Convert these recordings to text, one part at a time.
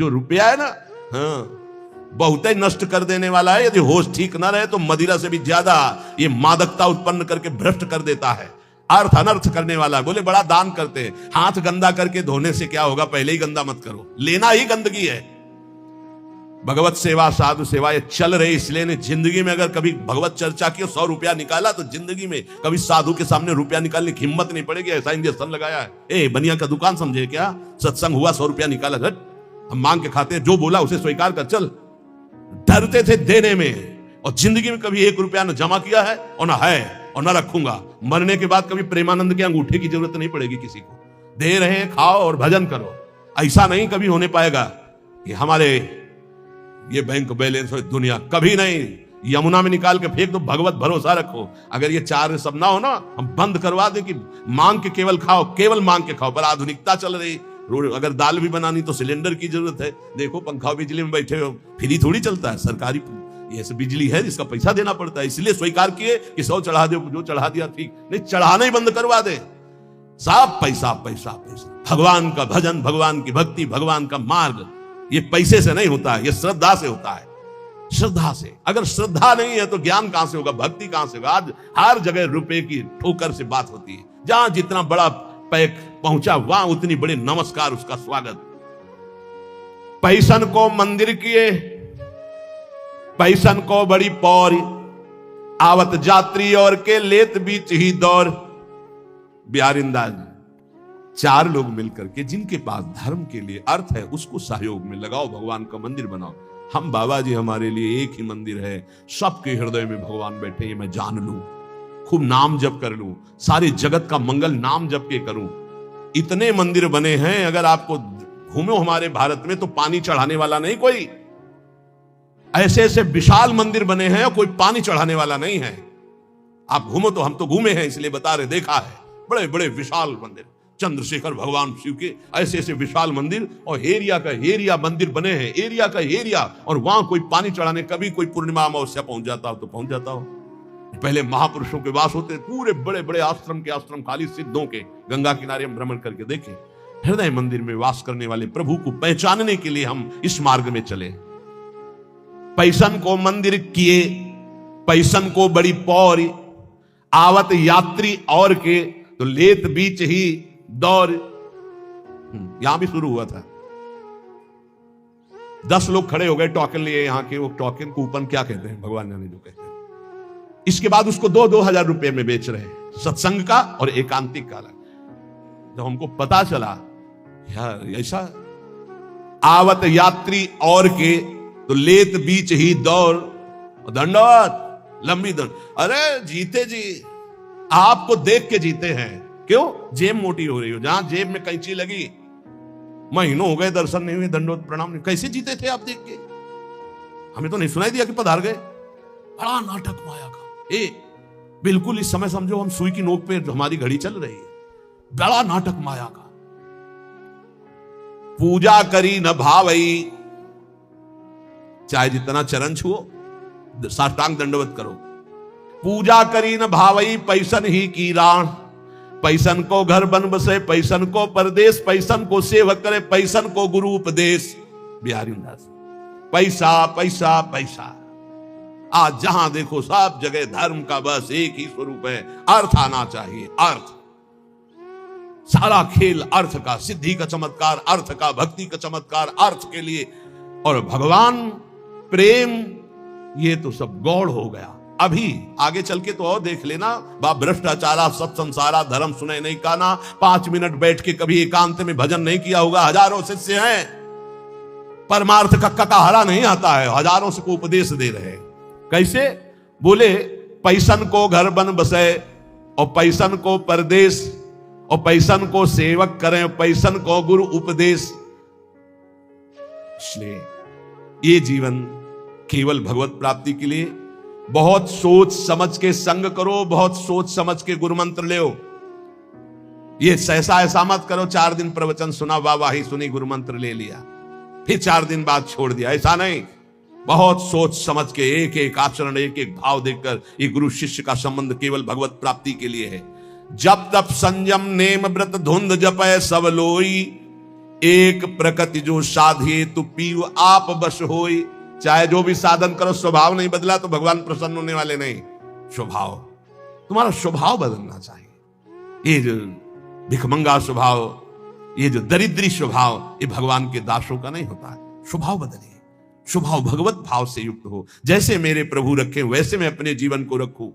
जो रुपया है ना, हाँ, बहुत ही नष्ट कर देने वाला है। यदि होश ठीक ना रहे तो मदिरा से भी ज्यादा ये मादकता उत्पन्न करके भ्रष्ट कर देता है, अर्थ अनर्थ करने वाला है। बोले बड़ा दान करते हैं, हाथ गंदा करके धोने से क्या होगा, पहले ही गंदा मत करो, लेना ही गंदगी है। भगवत सेवा साधु सेवा ये चल रही, इसलिए ने जिंदगी में अगर कभी भगवत चर्चा की 100 रुपया निकाला तो जिंदगी में कभी साधु के सामने रुपया निकालने की हिम्मत नहीं पड़ेगी। ऐसा इंजेक्शन लगाया है, ए बनिया का दुकान समझे क्या, सत्संग हुआ 100 रुपया निकाला, हम मांग के खाते हैं, जो बोला उसे स्वीकार कर चल। डरते थे देने में, और जिंदगी में कभी 1 रुपया न जमा किया है और न है और न रखूंगा। मरने के बाद कभी प्रेमानंद के अंगूठे की जरूरत नहीं पड़ेगी किसी को। दे रहे हैं, खाओ और भजन करो। ऐसा नहीं कभी होने पाएगा कि हमारे ये बैंक बैलेंस हो, दुनिया कभी नहीं। यमुना में निकाल के फेंक दो, भगवत भरोसा रखो। अगर ये 4 सब ना हो ना, हम बंद करवा दे कि मांग के केवल खाओ, केवल मांग के खाओ। पर आधुनिकता चल रही, अगर दाल भी बनानी तो सिलेंडर की जरूरत है। देखो पंखा बिजली में बैठे हो, फ्री थोड़ी चलता है, सरकारी ये सब बिजली है जिसका पैसा देना पड़ता है। इसलिए स्वीकार किए कि 100 चढ़ा दो, जो चढ़ा दिया ठीक, नहीं चढ़ाना ही बंद करवा दे। सब पैसा पैसा पैसा। भगवान का भजन, भगवान की भक्ति, भगवान का मार्ग ये पैसे से नहीं होता है, ये श्रद्धा से होता है। श्रद्धा से, अगर श्रद्धा नहीं है तो ज्ञान कहां से होगा, भक्ति कहां से होगा। आज हर जगह रुपए की ठोकर से बात होती है। जहां जितना बड़ा पैक पहुंचा वहां उतनी बड़ी नमस्कार, उसका स्वागत। पैसन को मंदिर किए, पैसन को बड़ी पौर, आवत यात्री और के लेत बीच ही दौर। बिहारिंदाज 4 लोग मिलकर के, जिनके पास धर्म के लिए अर्थ है उसको सहयोग में लगाओ, भगवान का मंदिर बनाओ। हम बाबा जी हमारे लिए एक ही मंदिर है, सबके हृदय में भगवान बैठे, ये मैं जान लूं, खूब नाम जप कर लूं, सारे जगत का मंगल नाम जप के करूं। इतने मंदिर बने हैं, अगर आपको घूमो हमारे भारत में तो पानी चढ़ाने वाला नहीं कोई। ऐसे ऐसे विशाल मंदिर बने हैं, कोई पानी चढ़ाने वाला नहीं है। आप घूमो तो, हम तो घूमे हैं इसलिए बता रहे, देखा है बड़े बड़े विशाल मंदिर। चंद्रशेखर भगवान शिव के ऐसे ऐसे विशाल मंदिर, और एरिया का एरिया मंदिर बने हैं, एरिया का एरिया, और वहां कोई पानी चढ़ाने, कभी कोई पूर्णिमा अमावस्या पहुंच जाता हो तो पहुंच जाता हो। पहले महापुरुषों के वास होते, पूरे बड़े बड़े आश्रम के, आश्रम खाली सिद्धों के, गंगा किनारे हम भ्रमण करके देखे। हृदय मंदिर में वास करने वाले प्रभु को पहचानने के लिए हम इस मार्ग में चले। पैसन को मंदिर किए, पैसन को बड़ी पौर, आवत यात्री और के तो लेत बीच ही दौर। यहां भी शुरू हुआ था, 10 लोग खड़े हो गए टोकन लिए यहाँ के। वो टोकन कूपन क्या कहते हैं, भगवान ने जो कहते हैं। इसके बाद उसको 2-2 हजार रुपए में बेच रहे हैं, सत्संग का और एकांतिक का अलग। जब हमको पता चला यार ऐसा, आवत यात्री और के तो लेत बीच ही दौर, दंडवत लंबी दंड। अरे जीते जी, आपको देख के जीते हैं। क्यों? जेब मोटी हो रही हो। जहां जेब में कैंची लगी, महीनों हो गए दर्शन नहीं हुए, दंडवत प्रणाम नहीं। कैसे जीते थे आप देख के? हमें तो नहीं सुनाई दिया कि पधार गए। बड़ा नाटक माया का। बिल्कुल इस समय समझो हम सुई की नोक पे हमारी घड़ी चल रही है। बड़ा नाटक माया का। पूजा करी न भावई, चाहे जितना चरण छुओ, साष्टांग दंडवत करो। पूजा करी न भावई, पैसन ही की राण। पैसन को घर बन बसे, पैसन को परदेश, पैसन को सेवक करे, पैसन को गुरु उपदेश। बिहारीदास, पैसा पैसा पैसा। आज जहां देखो सब जगह धर्म का बस एक ही स्वरूप है, अर्थ आना चाहिए। अर्थ, सारा खेल अर्थ का, सिद्धि का चमत्कार अर्थ का, भक्ति का चमत्कार अर्थ के लिए। और भगवान प्रेम, ये तो सब गौड़ हो गया। अभी आगे चल के तो और देख लेना, बा भ्रष्टाचारा सब संसारा, धर्म सुने नहीं काना। 5 मिनट बैठ के कभी एकांत में भजन नहीं किया होगा। हजारों शिष्य हैं, परमार्थ का ककाहरा नहीं आता है, हजारों से को उपदेश दे रहे हैं। कैसे? बोले पैसन को घर बन बसे, और पैसन को परदेश, और पैसन को सेवक करें, पैसन को गुरु उपदेश। इसलिए ये जीवन केवल भगवत प्राप्ति के लिए बहुत सोच समझ के संग करो, बहुत सोच समझ के गुरु मंत्र ले। ये ऐसा मत करो 4 दिन प्रवचन सुना, वाहवाही सुनी, गुरु मंत्र ले लिया, फिर 4 दिन बाद छोड़ दिया। ऐसा नहीं, बहुत सोच समझ के एक एक आचरण, एक एक भाव देखकर। ये गुरु शिष्य का संबंध केवल भगवत प्राप्ति के लिए है। जब तप संयम नेम व्रत धुंध जपय सब लोई, एक प्रकृति जो साधिए तो पीव आप बस होई। चाहे जो भी साधन करो, स्वभाव नहीं बदला तो भगवान प्रसन्न होने वाले नहीं। स्वभाव, तुम्हारा स्वभाव बदलना चाहिए। ये जो भिखमंगा स्वभाव, ये जो दरिद्री स्वभाव, ये भगवान के दासों का नहीं होता है। स्वभाव बदलिए, स्वभाव भगवत भाव से युक्त हो। जैसे मेरे प्रभु रखे वैसे मैं अपने जीवन को रखूं।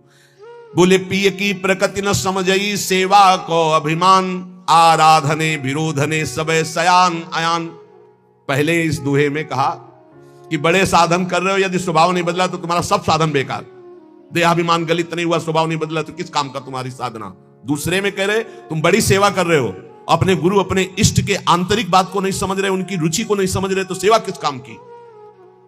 बोले पिय की प्रकृति न समझई, सेवा को अभिमान, आराधने विरोधने सबे सयान अयान। पहले इस दोहे में कहा कि बड़े साधन कर रहे हो, यदि स्वभाव नहीं बदला तो तुम्हारा सब साधन बेकार। देहाभिमान गलित नहीं हुआ, स्वभाव नहीं बदला तो किस काम का तुम्हारी साधना। दूसरे में कह रहे तुम बड़ी सेवा कर रहे हो, अपने गुरु अपने इष्ट के आंतरिक बात को नहीं समझ रहे, उनकी रुचि को नहीं समझ रहे, तो सेवा किस काम की।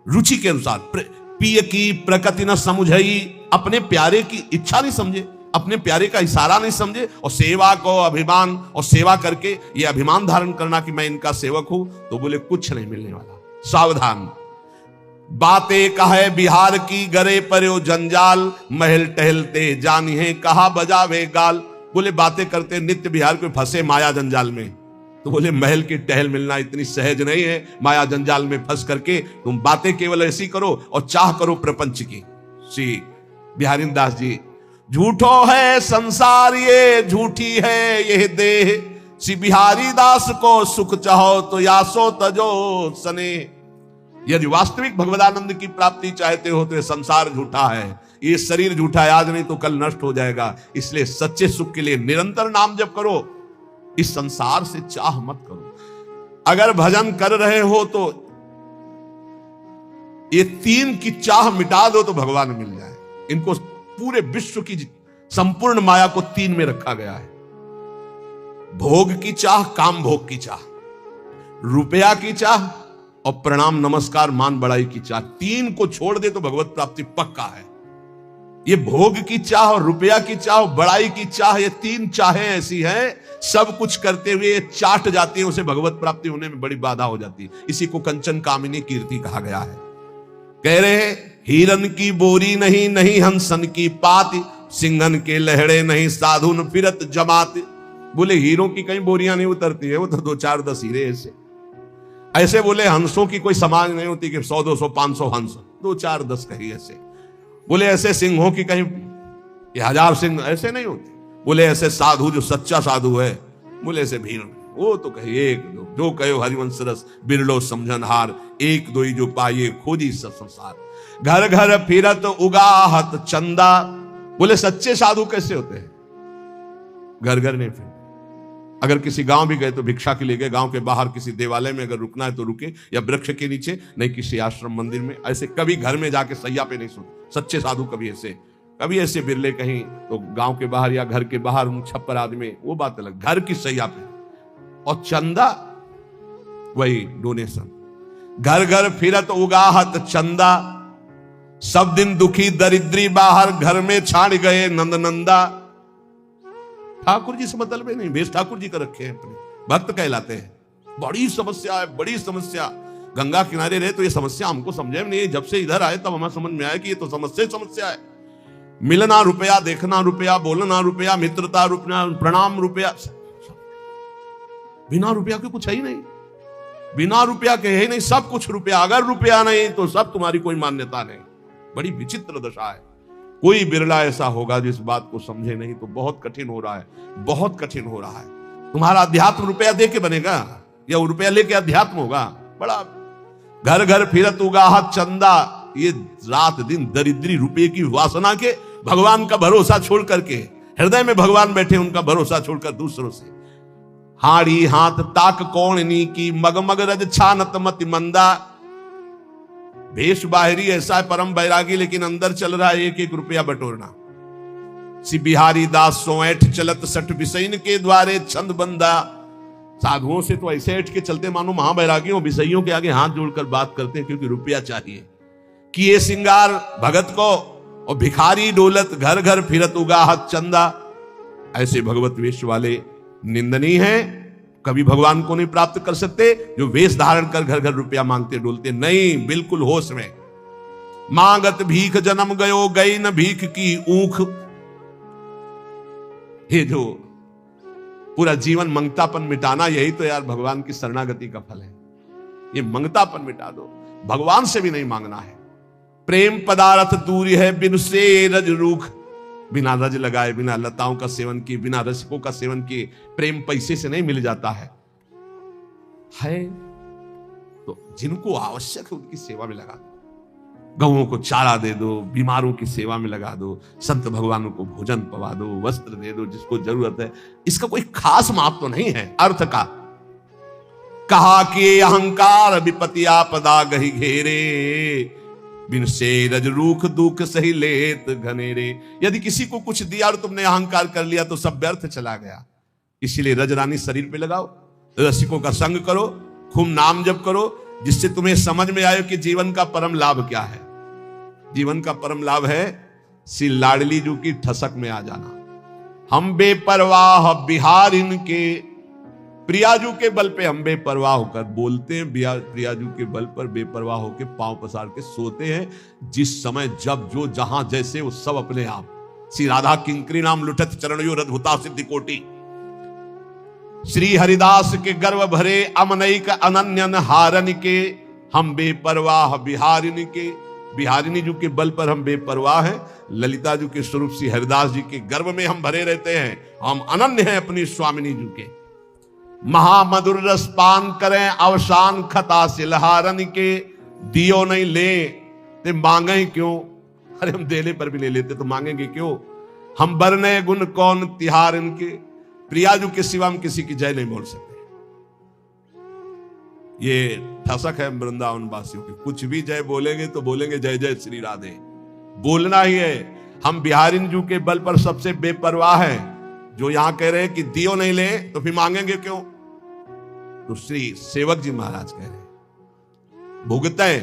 रुचि के अनुसार पिय की प्रकृति न समझई, अपने प्यारे की इच्छा नहीं समझे, अपने प्यारे का इशारा नहीं समझे, और सेवा को अभिमान, और सेवा करके ये अभिमान धारण करना कि मैं इनका सेवक हूं, तो बोले कुछ नहीं मिलने वाला। सावधान, बातें कहे बिहार की, गरे पर्यो जंजाल, महल टहलते जानी है कहा बजावे गाल। बोले बातें करते नित्य बिहार को, फंसे माया जंजाल में, तो बोले महल की टहल मिलना इतनी सहज नहीं है। माया जंजाल में फंस करके तुम बातें केवल ऐसी करो और चाह करो प्रपंच की। श्री बिहारी दास जी, झूठो है संसार ये, झूठी है ये देह, श्री बिहारी दास को सुख चाहो तो यासो तजो सने। यदि वास्तविक भगवदानंद की प्राप्ति चाहते हो तो ये संसार झूठा है, ये शरीर झूठा है, आज नहीं तो कल नष्ट हो जाएगा। इसलिए सच्चे सुख के लिए निरंतर नाम जप करो, इस संसार से चाह मत करो। अगर भजन कर रहे हो तो ये तीन की चाह मिटा दो तो भगवान मिल जाए। इनको पूरे विश्व की संपूर्ण माया को तीन में रखा गया है। भोग की चाह, काम भोग की चाह, रुपया की चाह और प्रणाम नमस्कार मान बड़ाई की चाह। तीन को छोड़ दे तो भगवत प्राप्ति पक्का है। ये भोग की चाह और रुपया की चाह और बड़ाई की चाह, ये तीन चाहें ऐसी हैं, सब कुछ करते हुए चाट जाती है, उसे भगवत प्राप्ति होने में बड़ी बाधा हो जाती है। इसी को कंचन कामिनी कीर्ति कहा गया है। कह रहे हैं हिरन की बोरी नहीं, नहीं हंसन की पाती, सिंघन के लहड़े नहीं, साधुन फिरत जमात। बोले हीरों की कहीं बोरियां नहीं उतरती है, वो तो 2-4-10 हीरे ऐसे बोले हंसों की कोई समाज नहीं होती कि 100-200 500 हंस, 2-4-10 कहीं ऐसे। बोले ऐसे सिंहों की कहीं 1000 सिंह ऐसे नहीं होते। बोले ऐसे साधु जो सच्चा साधु है, बोले ऐसे भीड़, वो तो कहे एक दो, जो कहो हरिवंश रस बिरलो समझन हार, एक दो ही जो पाइए खोजी सब संसार। घर घर फिरत उगाहत चंदा। बोले सच्चे साधु कैसे होते हैं, घर घर नहीं फिर। अगर किसी गांव भी गए तो भिक्षा के लिए गए, गांव के बाहर किसी देवालय में अगर रुकना है तो रुके, या वृक्ष के नीचे, नहीं किसी आश्रम मंदिर में। ऐसे कभी घर में जाके सैया पे नहीं सोते सच्चे साधु। कभी ऐसे बिरले कहीं तो गांव के बाहर या घर के बाहर छप्पर आदमी, वो बात अलग। घर की सैया पे और चंदा वही डोनेशन। घर घर फिरत उगाहत चंदा, सब दिन दुखी दरिद्री बाहर, घर में छाड़ गए नंद नंदा। ठाकुर जी से मतलब नहीं, भेष ठाकुर जी का रखे हैं, अपने भक्त कहलाते हैं। बड़ी समस्या है, बड़ी समस्या। गंगा किनारे रहे तो ये समस्या हमको समझे नहीं, जब से इधर आए तब हमें समझ में आया कि ये तो समस्या है। मिलना रुपया, देखना रुपया, बोलना रुपया, मित्रता रुपया, प्रणाम रुपया, बिना रुपया के कुछ है ही नहीं। बिना रुपया के है ही नहीं, सब कुछ रुपया। अगर रुपया नहीं तो सब तुम्हारी कोई मान्यता नहीं। बड़ी विचित्र दशा है। कोई बिरला ऐसा होगा जिस बात को समझे नहीं, तो बहुत कठिन हो रहा है, बहुत कठिन हो रहा है। तुम्हारा अध्यात्म रुपया दे के बनेगा या रुपया लेके अध्यात्म होगा? बड़ा घर घर फिरत उगाहत चंदा। ये रात दिन दरिद्री रुपये की वासना के भगवान का भरोसा छोड़ करके, हृदय में भगवान बैठे उनका भरोसा छोड़कर दूसरों से। हाड़ी हाथ ताक कौन नी की, मगमग रज छानत मति मंदा। भेष बाहरी ऐसा है परम बैरागी, लेकिन अंदर चल रहा है 1-1 रुपया बटोरना। सी बिहारी दास सो ऐठ चलत सठ बिसैन के द्वारे छंद बंदा। साधुओं से तो ऐसे ऐठ के चलते मानो महाबैरागियों, बिसैयों के आगे हाथ जोड़कर बात करते हैं, क्योंकि रुपया चाहिए। किए सिंगार भगत को और भिखारी डोलत, घर घर फिरत उगाहत चंदा। ऐसे भगवत वेश वाले निंदनीय हैं, कभी भगवान को नहीं प्राप्त कर सकते। जो वेश धारण कर घर घर रुपया मांगते डोलते, नहीं, बिल्कुल होश में। मांगत भीख जन्म गयो, गई न भीख की ऊख। ये जो पूरा जीवन मंगतापन मिटाना, यही तो यार भगवान की शरणागति का फल है। ये मंगतापन मिटा दो, भगवान से भी नहीं मांगना है। प्रेम पदार्थ दूरी है बिन से रज रूख, बिना रज लगाए, बिना लताओं का सेवन किए, बिना रसिकों का सेवन किए प्रेम पैसे से नहीं मिल जाता है। तो जिनको आवश्यक है उनकी सेवा में लगा दो, गौओं को चारा दे दो, बीमारों की सेवा में लगा दो, संत भगवानों को भोजन पवा दो, वस्त्र दे दो जिसको जरूरत है। इसका कोई खास माप तो नहीं है अर्थ का। कहा कि अहंकार विपति आपदा गही घेरे, बिन से रज रूख दुख सही लेत घनेरे। यदि किसी को कुछ दिया और तुमने अहंकार कर लिया तो सब व्यर्थ चला गया। इसीलिए रजरानी शरीर पे लगाओ, रसिकों का संग करो, खूब नाम जप करो, जिससे तुम्हें समझ में आए कि जीवन का परम लाभ क्या है। जीवन का परम लाभ है श्री लाडली जू की ठसक में आ जाना। हम बेपरवाह बिहारिन के, प्रियाजू के बल पे हम बेपरवाह होकर बोलते हैं, प्रियाजू के बल पर बेपरवाह होकर पांव पसार के सोते हैं। जिस समय जब जो जहां जैसे वो सब अपने आप। श्री राधा किंकरी नाम लुठत चरणयो रथ होता सिद्धि कोटि। श्री हरिदास के गर्व भरे अमनैक अनन्यन हारन के, हम बेपरवाह बिहारिनी के। बिहारिनी जी के बल पर हम बेपरवाह हैं। ललिता जी के स्वरूप श्री हरिदास जी के गर्व में हम भरे रहते हैं। हम अनन्य हैं अपनी स्वामिनी जी के। महामधुर रस पान करें अवसान खता सिलहारन के, दियो नहीं ले ते मांगे क्यों। अरे हम देने पर भी ले लेते तो मांगेंगे क्यों। हम बरने गुण कौन तिहार इनके, प्रियाजू के सिवा हम किसी की जय नहीं बोल सकते। ये ठसक है वृंदावन वासियों की। कुछ भी जय बोलेंगे तो बोलेंगे जय जय श्री राधे, बोलना ही है। हम बिहारिन जू के बल पर सबसे बेपरवाह हैं। जो यहां कह रहे हैं कि दियो नहीं ले तो फिर मांगेंगे क्यों। तो श्री सेवक जी महाराज कह रहे भुगते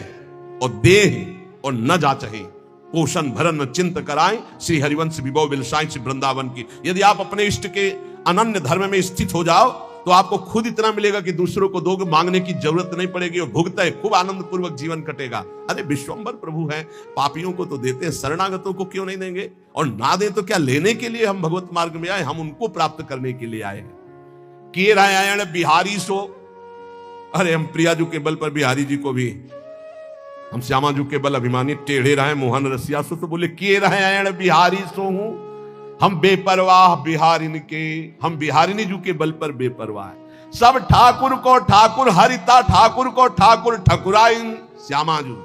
और देह और न जाचहे, पोषण भरन न चिंत कराएं, श्री हरिवंश विभव बिलसाई श्री वृंदावन की। यदि आप अपने इष्ट के अनन्य धर्म में स्थित हो जाओ तो आपको खुद इतना मिलेगा कि दूसरों को दोगे, मांगने की जरूरत नहीं पड़ेगी और भुगते खूब आनंद पूर्वक जीवन कटेगा। अरे विश्वंभर प्रभु हैं, पापियों को तो देते हैं, शरणागतों को क्यों नहीं देंगे। और ना दे तो क्या लेने के लिए हम भगवत मार्ग में आए, हम उनको प्राप्त करने के लिए आए हैं। किए रायण बिहारी सो, अरे हम प्रियाजू के बल पर बिहारी जी को भी, हम श्यामाजू के बल अभिमानी टेढ़े रहे मोहन रसिया सो, तो बोले किए रायण बिहारी सो हूं हम बेपरवाह बिहारिन के। हम बिहारिनी जू के बल पर बेपरवाह है। सब ठाकुर को ठाकुर हरिता, ठाकुर को ठाकुर ठकुराइन श्यामाजू।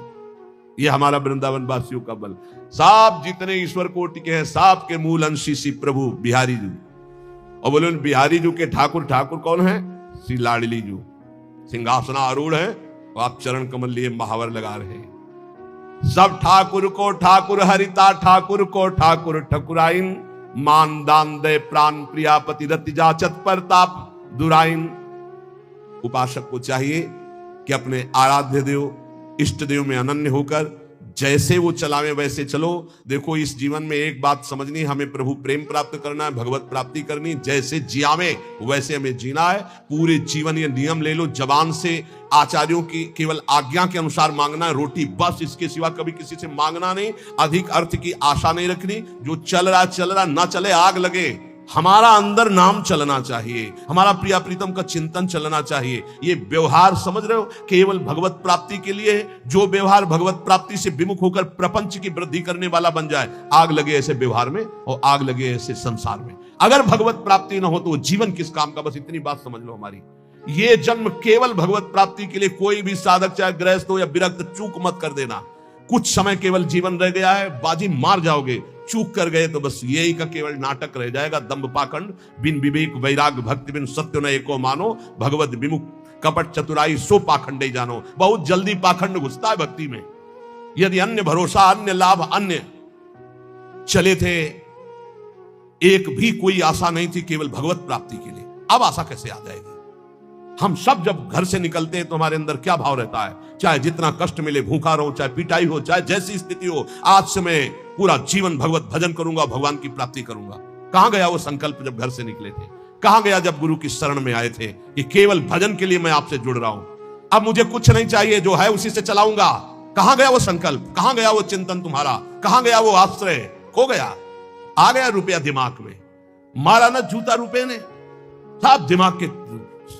ये हमारा वृंदावन वासियों का बल। सब जितने ईश्वर कोटि के हैं सब के मूल अंशी श्री प्रभु बिहारी जू। और बोले बिहारी जू के ठाकुर, ठाकुर कौन है, श्री लाडली जू। सिंहासना आरूढ़ है और आप चरण कमल लिए महावर लगा रहे हैं। सब ठाकुर को ठाकुर हरिता, ठाकुर को ठाकुर ठकुराइन। मान दान दे प्राण प्रियापति रति जाचत परताप दुराइन। उपासक को चाहिए कि अपने आराध्य देव इष्ट देव में अनन्य होकर जैसे वो चलावे वैसे चलो। देखो इस जीवन में एक बात समझनी, हमें प्रभु प्रेम प्राप्त करना है, भगवत प्राप्ति करनी। जैसे जियावे वैसे हमें जीना है। पूरे जीवन ये नियम ले लो, जबान से आचार्यों की केवल आज्ञा के अनुसार मांगना है, रोटी बस, इसके सिवा कभी किसी से मांगना नहीं। अधिक अर्थ की आशा नहीं रखनी। जो चल रहा ना चले, आग लगे। हमारा अंदर नाम चलना चाहिए, हमारा प्रिया प्रीतम का चिंतन चलना चाहिए। ये व्यवहार समझ रहे हो, केवल भगवत प्राप्ति के लिए है। जो व्यवहार भगवत प्राप्ति से विमुख होकर प्रपंच की वृद्धि करने वाला बन जाए, आग लगे ऐसे व्यवहार में और आग लगे ऐसे संसार में। अगर भगवत प्राप्ति न हो तो जीवन किस काम का, बस इतनी बात समझ लो हमारी। ये जन्म केवल भगवत प्राप्ति के लिए। कोई भी साधक चाहे गृहस्थ हो या विरक्त, चूक मत कर देना। कुछ समय केवल जीवन रह गया है, बाजी मार जाओगे। चूक कर गए तो बस यही का केवल नाटक रह जाएगा। दंभ पाखंड बिन विवेक वैराग भक्ति बिन सत्य न एको मानो, भगवत विमुख कपट चतुराई सो पाखंडे जानो। बहुत जल्दी पाखंड घुसता है भक्ति में। यदि अन्य भरोसा, अन्य लाभ, अन्य चले थे, एक भी कोई आशा नहीं थी केवल भगवत प्राप्ति के लिए, अब आशा कैसे आ जाएगी। हम सब जब घर से निकलते हैं तो हमारे अंदर क्या भाव रहता है, चाहे जितना कष्ट मिले, भूखा रहूं, चाहे पिटाई हो, चाहे जैसी स्थिति हो, आज से मैं पूरा जीवन भगवत भजन करूंगा, भगवान की प्राप्ति करूंगा। कहां गया वो संकल्प जब घर से निकले थे? कहां गया जब गुरु की शरण में आए थे कि केवल भजन के लिए मैं आपसे जुड़ रहा हूं, अब मुझे कुछ नहीं चाहिए, जो है उसी से चलाऊंगा। कहां गया वो संकल्प? कहां गया वो चिंतन तुम्हारा? कहां गया वो आश्रय? खो गया। आ गया रुपया दिमाग में, मारा ना जूता रुपये ने। सब दिमाग के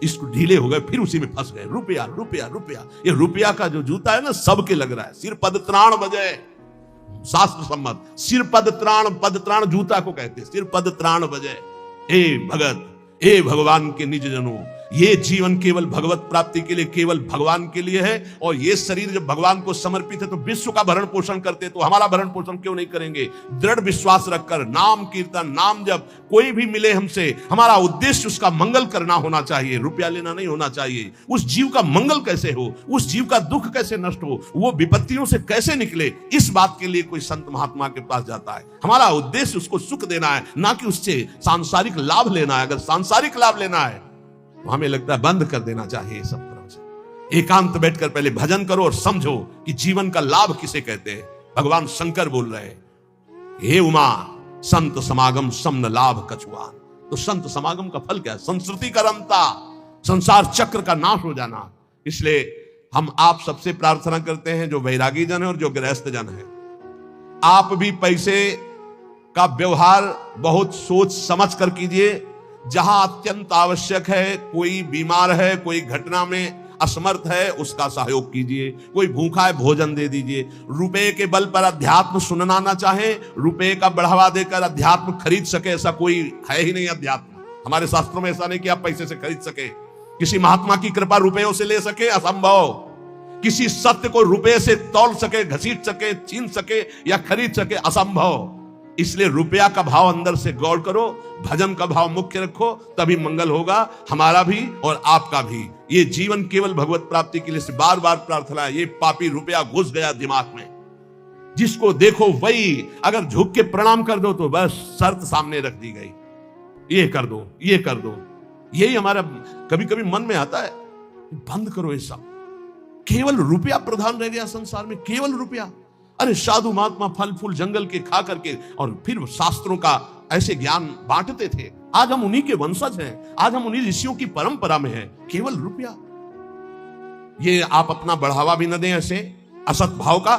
इसको ढीले हो गए, फिर उसी में फंस गए। रुपया रुपया रुपया, ये रुपया का जो जूता है ना सबके लग रहा है। सिर पद त्राण बजे, शास्त्र सम्मत सिर पद त्राण जूता को कहते हैं, सिर पद त्राण बजे। हे भगत, हे भगवान के निज जनों, ये जीवन केवल भगवत प्राप्ति के लिए, केवल भगवान के लिए है। और ये शरीर जब भगवान को समर्पित है तो विश्व का भरण पोषण करते, तो हमारा भरण पोषण क्यों नहीं करेंगे? दृढ़ विश्वास रखकर नाम कीर्तन, नाम जब कोई भी मिले हमसे, हमारा उद्देश्य उसका मंगल करना होना चाहिए, रुपया लेना नहीं होना चाहिए। उस जीव का मंगल कैसे हो, उस जीव का दुख कैसे नष्ट हो, वो विपत्तियों से कैसे निकले, इस बात के लिए कोई संत महात्मा के पास जाता है। हमारा उद्देश्य उसको सुख देना है, ना कि उससे सांसारिक लाभ लेना है। अगर सांसारिक लाभ लेना है तो हमें लगता है बंद कर देना चाहिए सब तरह से। एकांत बैठकर पहले भजन करो और समझो कि जीवन का लाभ किसे कहते हैं। भगवान शंकर बोल रहे हैं, हे उमा संत समागम समन लाभ कछुआन। तो संत समागम का फल क्या है? संस्कृति का रमता, संसार चक्र का नाश हो जाना। इसलिए हम आप सबसे प्रार्थना करते हैं, जो वैरागी जन है और जो गृहस्थ जन है, आप भी पैसे का व्यवहार बहुत सोच समझ कर कीजिए। जहां अत्यंत आवश्यक है, कोई बीमार है, कोई घटना में असमर्थ है, उसका सहयोग कीजिए। कोई भूखा है, भोजन दे दीजिए। रुपए के बल पर अध्यात्म सुनना ना चाहे, रुपए का बढ़ावा देकर अध्यात्म खरीद सके, ऐसा कोई है ही नहीं। अध्यात्म हमारे शास्त्रों में ऐसा नहीं कि आप पैसे से खरीद सके। किसी महात्मा की कृपा रुपयों से ले सके, असंभव। किसी सत्य को रुपए से तौल सके, घसीट सके, छीन सके या खरीद सके, असंभव। इसलिए रुपया का भाव अंदर से गौर करो, भजन का भाव मुख्य रखो, तभी मंगल होगा, हमारा भी और आपका भी। ये जीवन केवल भगवत प्राप्ति के लिए बार बार प्रार्थना है। ये पापी रुपया घुस गया दिमाग में, जिसको देखो वही, अगर झुक के प्रणाम कर दो तो बस शर्त सामने रख दी गई, ये कर दो, ये कर दो। यही हमारा कभी कभी मन में आता है, बंद करो ये सब। केवल रुपया प्रधान रह गया संसार में, केवल रुपया। अरे साधु महात्मा फल फूल जंगल के खा करके और फिर शास्त्रों का ऐसे ज्ञान बांटते थे। आज हम उन्हीं के वंशज हैं, आज हम उन्हीं ऋषियों की परंपरा में हैं। केवल रुपया, ये आप अपना बढ़ावा भी न दें ऐसे असत भाव का।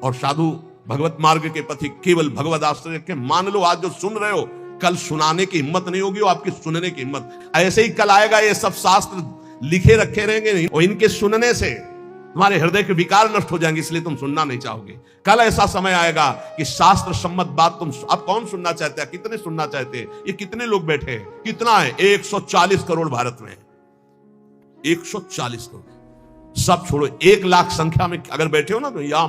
और साधु भगवत मार्ग के पथी केवल भगवत आश्रय के मान लो। आज जो सुन रहे हो, कल सुनाने की हिम्मत नहीं होगी, वो आपकी सुनने की हिम्मत। ऐसे ही कल आएगा, ये सब शास्त्र लिखे रखे रहेंगे नहीं, और इनके सुनने से तुम्हारे हृदय के विकार नष्ट हो जाएंगे, इसलिए तुम सुनना नहीं चाहोगे। कल ऐसा समय आएगा कि शास्त्र सम्मत बात तुम अब कौन सुनना चाहते हैं, कितने सुनना चाहते हैं? ये कितने लोग बैठे हैं? कितना है? 140 करोड़ भारत में, 140 करोड़। सब छोड़ो, 1 लाख संख्या में अगर बैठे हो ना, तो यहां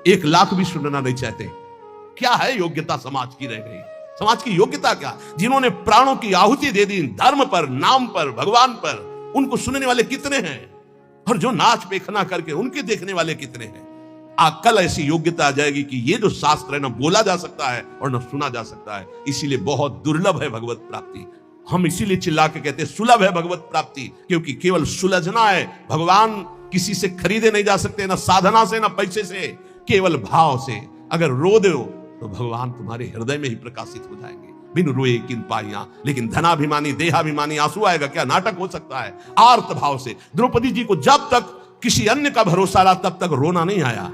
1 लाख भी सुनना नहीं चाहते। क्या है योग्यता समाज की रह गई? समाज की योग्यता क्या? जिन्होंने प्राणों की आहुति दे दी धर्म पर, नाम पर, भगवान पर, उनको सुनने वाले कितने हैं? और जो नाच पेखना करके उनके देखने वाले कितने हैं? कल ऐसी योग्यता आ जाएगी कि ये जो शास्त्र है ना बोला जा सकता है और ना सुना जा सकता है। इसीलिए बहुत दुर्लभ है भगवत प्राप्ति। हम इसीलिए चिल्ला के कहते हैं सुलभ है भगवत प्राप्ति, क्योंकि केवल सुलझना है। भगवान किसी से खरीदे नहीं जा सकते, ना साधना से, ना पैसे से, केवल भाव से। अगर रो दो तो भगवान तुम्हारे हृदय में ही प्रकाशित हो जाएंगे। बिन रोए किन पाइयां, लेकिन धनाभिमानी देहाभिमानी आंसू आएगा क्या? नाटक हो सकता है। आर्त भाव से द्रौपदी जी को जब तक किसी अन्य का भरोसा रहा तब तक रोना नहीं आया,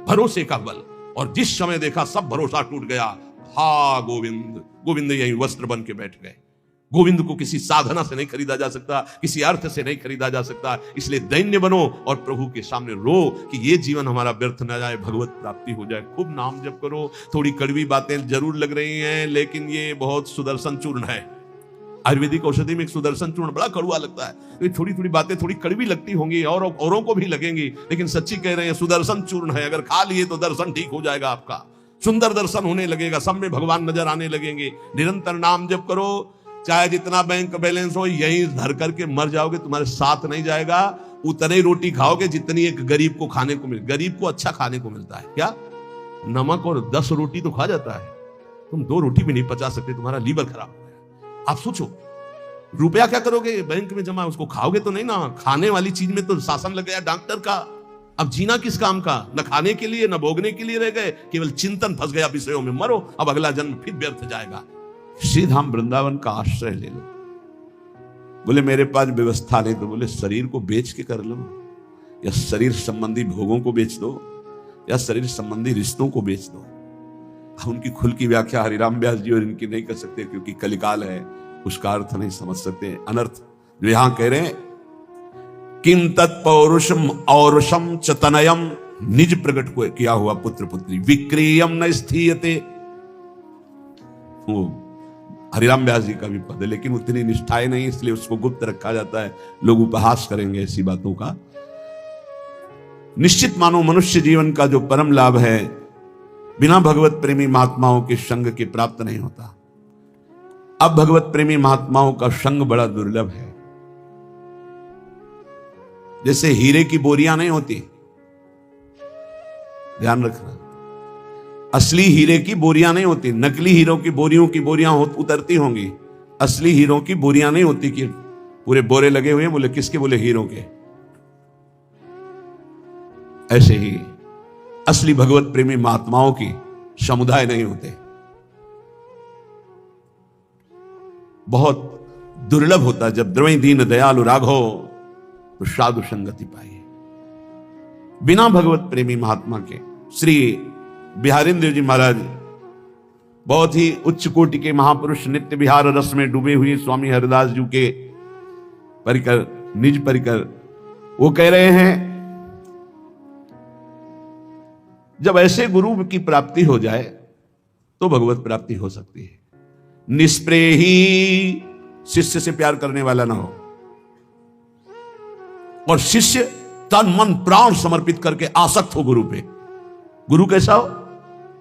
भरोसे का बल। और जिस समय देखा सब भरोसा टूट गया, हा गोविंद, गोविंद यही वस्त्र बन के बैठ गए। गोविंद को किसी साधना से नहीं खरीदा जा सकता, किसी अर्थ से नहीं खरीदा जा सकता। इसलिए दैन्य बनो और प्रभु के सामने रो कि ये जीवन हमारा व्यर्थ न जाए, भगवत प्राप्ति हो जाए। खूब नाम जप करो। थोड़ी कड़वी बातें जरूर लग रही हैं, लेकिन ये बहुत सुदर्शन चूर्ण है। आयुर्वेदिक औषधि में एक सुदर्शन चूर्ण बड़ा कड़वा लगता है। तो थोड़ी थोड़ी बातें थोड़ी कड़वी लगती होंगी और औरों को भी लगेंगी, लेकिन सच्ची कह रहे हैं सुदर्शन चूर्ण है। अगर खा लिए तो दर्शन ठीक हो जाएगा आपका, सुंदर दर्शन होने लगेगा, सब में भगवान नजर आने लगेंगे। निरंतर नाम जप करो, चाहे जितना बैंक बैलेंस हो, यहीं धर करके मर जाओगे, तुम्हारे साथ नहीं जाएगा। उतने रोटी खाओगे जितनी एक गरीब को खाने को मिले। गरीब को अच्छा खाने को मिलता है क्या? नमक और 10 रोटी तो खा जाता है, तुम 2 रोटी भी नहीं पचा सकते, तुम्हारा लीवर खराब हो गया। आप सोचो, रुपया क्या करोगे? बैंक में जमा, उसको खाओगे तो नहीं ना। खाने वाली चीज में तो शासन लग गया डॉक्टर का। अब जीना किस काम का? न खाने के लिए न भोगने के लिए रह गए, केवल चिंतन फंस गया विषयों में। मरो, अब अगला जन्म फिर व्यर्थ जाएगा। श्री धाम वृंदावन का आश्रय ले लो। बोले मेरे पास व्यवस्था नहीं, तो बोले शरीर को बेच के कर लो, या शरीर संबंधी भोगों को बेच दो, या शरीर संबंधी रिश्तों को बेच दो। उनकी खुल की व्याख्या हरिराम व्यास जी और इनकी नहीं कर सकते, क्योंकि कलिकाल है। उसका अर्थ नहीं समझ सकते। अनर्थ जो यहां कह रहे हैं, किम तत्पौरुषम औरुषम च तनयम, निज प्रकट को किया हुआ पुत्र पुत्री, विक्रियम न स्थीयते। वो हरिराम व्यास जी का भी पद है, लेकिन उतनी निष्ठाएं नहीं, इसलिए उसको गुप्त रखा जाता है। लोग उपहास करेंगे ऐसी बातों का। निश्चित मानो मनुष्य जीवन का जो परम लाभ है, बिना भगवत प्रेमी महात्माओं के संग के प्राप्त नहीं होता। अब भगवत प्रेमी महात्माओं का संग बड़ा दुर्लभ है। जैसे हीरे की बोरियां नहीं होती, ध्यान रखना, असली हीरे की बोरियां नहीं होती, नकली हीरों की बोरियां उतरती होंगी, असली हीरों की बोरियां नहीं होती कि पूरे बोरे लगे हुए हैं। बोले किसके? बोले हीरों के। ऐसे ही असली भगवत प्रेमी महात्माओं की समुदाय नहीं होते, बहुत दुर्लभ होता। जब द्रवई दीन दयालु राघो तो साधु संगति पाई। बिना भगवत प्रेमी महात्मा के श्री बिहारिंद्र जी महाराज बहुत ही उच्च कोटि के महापुरुष, नित्य विहार रस में डूबे हुए स्वामी हरिदास जी के परिकर, निज परिकर, वो कह रहे हैं जब ऐसे गुरु की प्राप्ति हो जाए तो भगवत प्राप्ति हो सकती है। निष्प्रेही, शिष्य से प्यार करने वाला ना हो, और शिष्य तन मन प्राण समर्पित करके आसक्त हो गुरु पे। गुरु कैसा हो?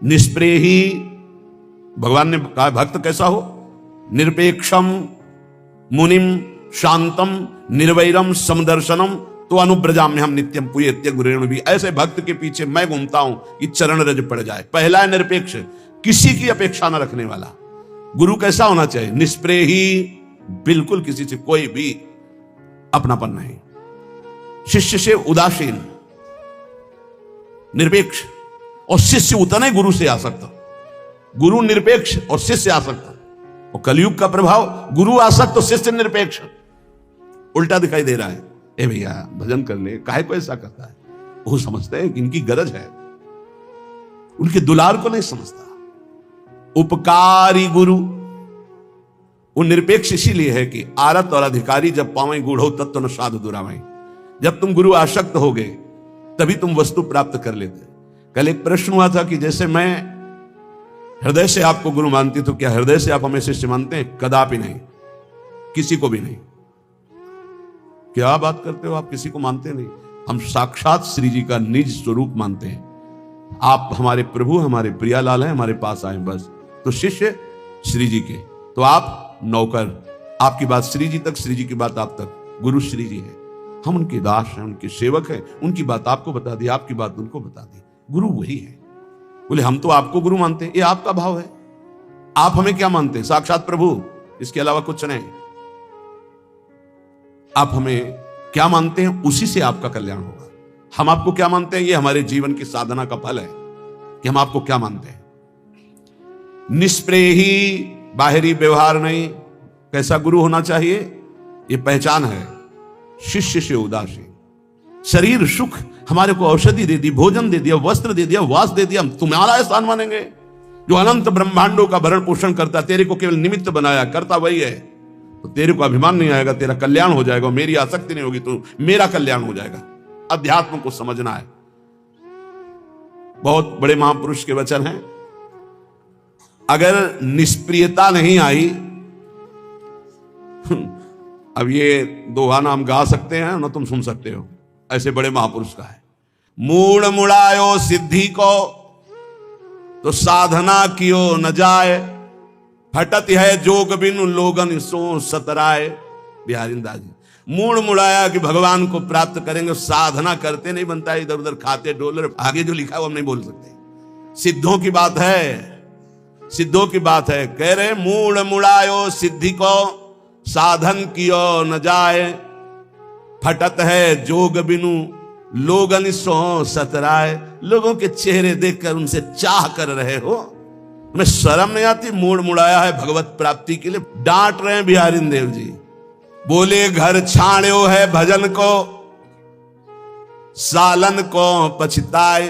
निष्प्रेही, भगवान ने कहा भक्त कैसा हो? निरपेक्षम मुनिम शांतम निर्वैरम समदर्शनम तो अनुब्रजाम्य हम नित्यम पुयेत्य गुरेण भी। ऐसे भक्त के पीछे मैं घूमता हूं कि चरण रज पड़ जाए। पहला है निरपेक्ष, किसी की अपेक्षा न रखने वाला। गुरु कैसा होना चाहिए? निष्प्रेही, बिल्कुल किसी से कोई भी अपनापन नहीं, शिष्य से उदासीन, निरपेक्ष, और शिष्य उतने गुरु से आसक्त। गुरु निरपेक्ष और शिष्य आसक्त। और कलयुग का प्रभाव, गुरु आसक्त तो शिष्य निरपेक्ष, उल्टा दिखाई दे रहा है। ए भैया भजन कर ले, काहे को ऐसा करता है? वो समझते हैं कि इनकी गरज है, उनके दुलार को नहीं समझता। उपकारी गुरु वो निरपेक्ष इसीलिए है कि आरत और अधिकारी जब पावे गूढ़ो तत्व न साधु दुरावाई। जब तुम गुरु आसक्त हो गए तभी तुम वस्तु प्राप्त कर लेते। कल एक प्रश्न हुआ था कि जैसे मैं हृदय से आपको गुरु मानती, तो क्या हृदय से आप हमें शिष्य मानते हैं? कदापि नहीं, किसी को भी नहीं। क्या बात करते हो, आप किसी को मानते नहीं? हम साक्षात श्री जी का निज स्वरूप मानते हैं। आप हमारे प्रभु, हमारे प्रियालाल हैं, हमारे पास आए बस। तो शिष्य श्री जी के, तो आप नौकर, आपकी बात श्री जी तक, श्री जी की बात आप तक। गुरु श्री जी है, हम उनके दास हैं, उनके सेवक हैं। उनकी बात आपको बता दी, आपकी बात उनको बता दी। गुरु वही है। बोले हम तो आपको गुरु मानते हैं, ये आपका भाव है। आप हमें क्या मानते हैं? साक्षात प्रभु, इसके अलावा कुछ नहीं। आप हमें क्या मानते हैं, उसी से आपका कल्याण होगा। हम आपको क्या मानते हैं, ये हमारे जीवन की साधना का फल है कि हम आपको क्या मानते हैं। निष्प्रेही, बाहरी व्यवहार नहीं। कैसा गुरु होना चाहिए? ये पहचान है, शिष्य से उदासीन। शरीर सुख, हमारे को औषधि दे दी, भोजन दे दिया, वस्त्र दे दिया, वास दे दिया, हम तुम्हारा एहसान मानेंगे? जो अनंत ब्रह्मांडों का भरण पोषण करता, तेरे को केवल निमित्त बनाया, करता वही है। तो तेरे को अभिमान नहीं आएगा, तेरा कल्याण हो जाएगा। मेरी आसक्ति नहीं होगी तो मेरा कल्याण हो जाएगा। अध्यात्म को समझना है। बहुत बड़े महापुरुष के वचन हैं, अगर निष्प्रियता नहीं आई, अब ये दोहा नाम गा सकते हैं ना, तुम सुन सकते हो, ऐसे बड़े महापुरुष का है। मूड़ मुड़ायो सिद्धि को तो साधना कियो न जाए, फटत है जोग बिनु लोगन सो सतराए। बिहारिंदास जी, मूड़ मुड़ाया कि भगवान को प्राप्त करेंगे, साधना करते नहीं बनता, इधर उधर खाते डोलर। आगे जो लिखा है वो हम नहीं बोल सकते, सिद्धों की बात है, सिद्धों की बात है। कह रहे मूड़ मुड़ायो सिद्धि को साधन कियो न जाए, फटत है जोग बिनु लोगन सो सतराए। लोगों के चेहरे देखकर उनसे चाह कर रहे हो, मैं शर्म नहीं आती? मूड मुड़ाया है भगवत प्राप्ति के लिए, डांट रहे हैं बिहारिन देव जी। बोले घर छाड़ो है भजन को, सालन को पछताए।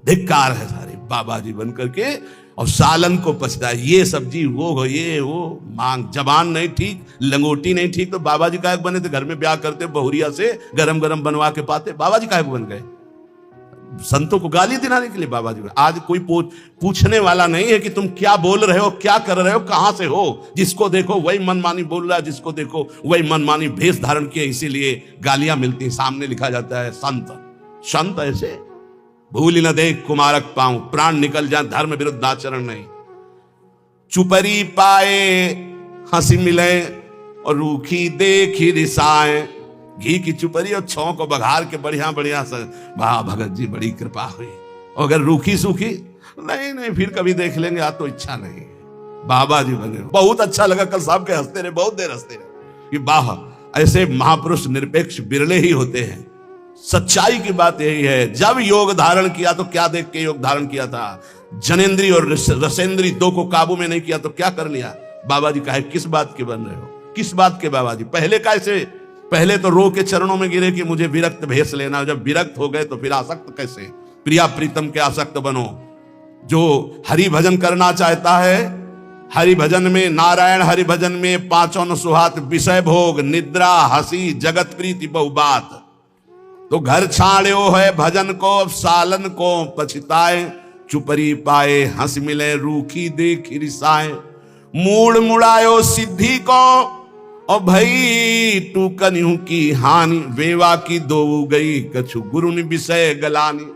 धिक्कार है सारे बाबा जी बन करके और सालन को पछताए, ये सब्जी वो हो, ये वो मांग, जबान नहीं ठीक, लंगोटी नहीं ठीक, तो बाबा जी काहे बने थे? घर में ब्याह करते बहुरिया से गरम गरम बनवा के पाते, बाबा जी काहे बन गए? संतों को गाली दिलाने के लिए बाबा जी। आज कोई पूछने वाला नहीं है कि तुम क्या बोल रहे हो, क्या कर रहे हो, कहां से हो। जिसको देखो वही मनमानी बोल रहा है, जिसको देखो वही मनमानी भेष धारण किया, इसीलिए गालियां मिलती हैं। सामने लिखा जाता है संत, संत ऐसे भूल न देख कुमारक पाऊं, प्राण निकल जाए धर्म विरुद्ध आचरण नहीं। चुपरी पाए हंसी मिले और रूखी देखी रिसाए, घी की चुपरी और छौ को बघार के बढ़िया बढ़िया से, वाह भगत जी बड़ी कृपा हुई। और अगर रूखी सूखी, नहीं फिर कभी देख लेंगे, आज तो इच्छा नहीं। बाबा जी बने, बहुत अच्छा लगा, कल साहब के हंसते रहे, बहुत देर हंसते रहे कि वाह, ऐसे महापुरुष निरपेक्ष बिरले ही होते हैं। सच्चाई की बात यही है। जब योग धारण किया तो क्या देख के योग धारण किया था? जनेंद्री और रसेंद्री दो को काबू में नहीं किया तो क्या कर लिया? बाबा जी कहे किस बात के बन रहे हो, किस बात के बाबा जी? पहले कैसे? पहले तो रो के चरणों में गिरे कि मुझे विरक्त भेष लेना। जब विरक्त हो गए तो फिर आसक्त कैसे? प्रिया प्रीतम के आसक्त बनो। जो हरि भजन करना चाहता है, हरि भजन में, नारायण हरि भजन में पांचों न सुहात, विषय भोग, निद्रा, हंसी, जगत प्रीति बहु बात। तो घर छाड़ो है भजन को, सालन को पछताए, चुपरी पाए हंस मिले रूखी देख रिसाए। मूड मुड़ायो सिद्धि को और भई टूकन्यू की हानि, वेवा की दो गई कछु गुरु ने विषय गलानी।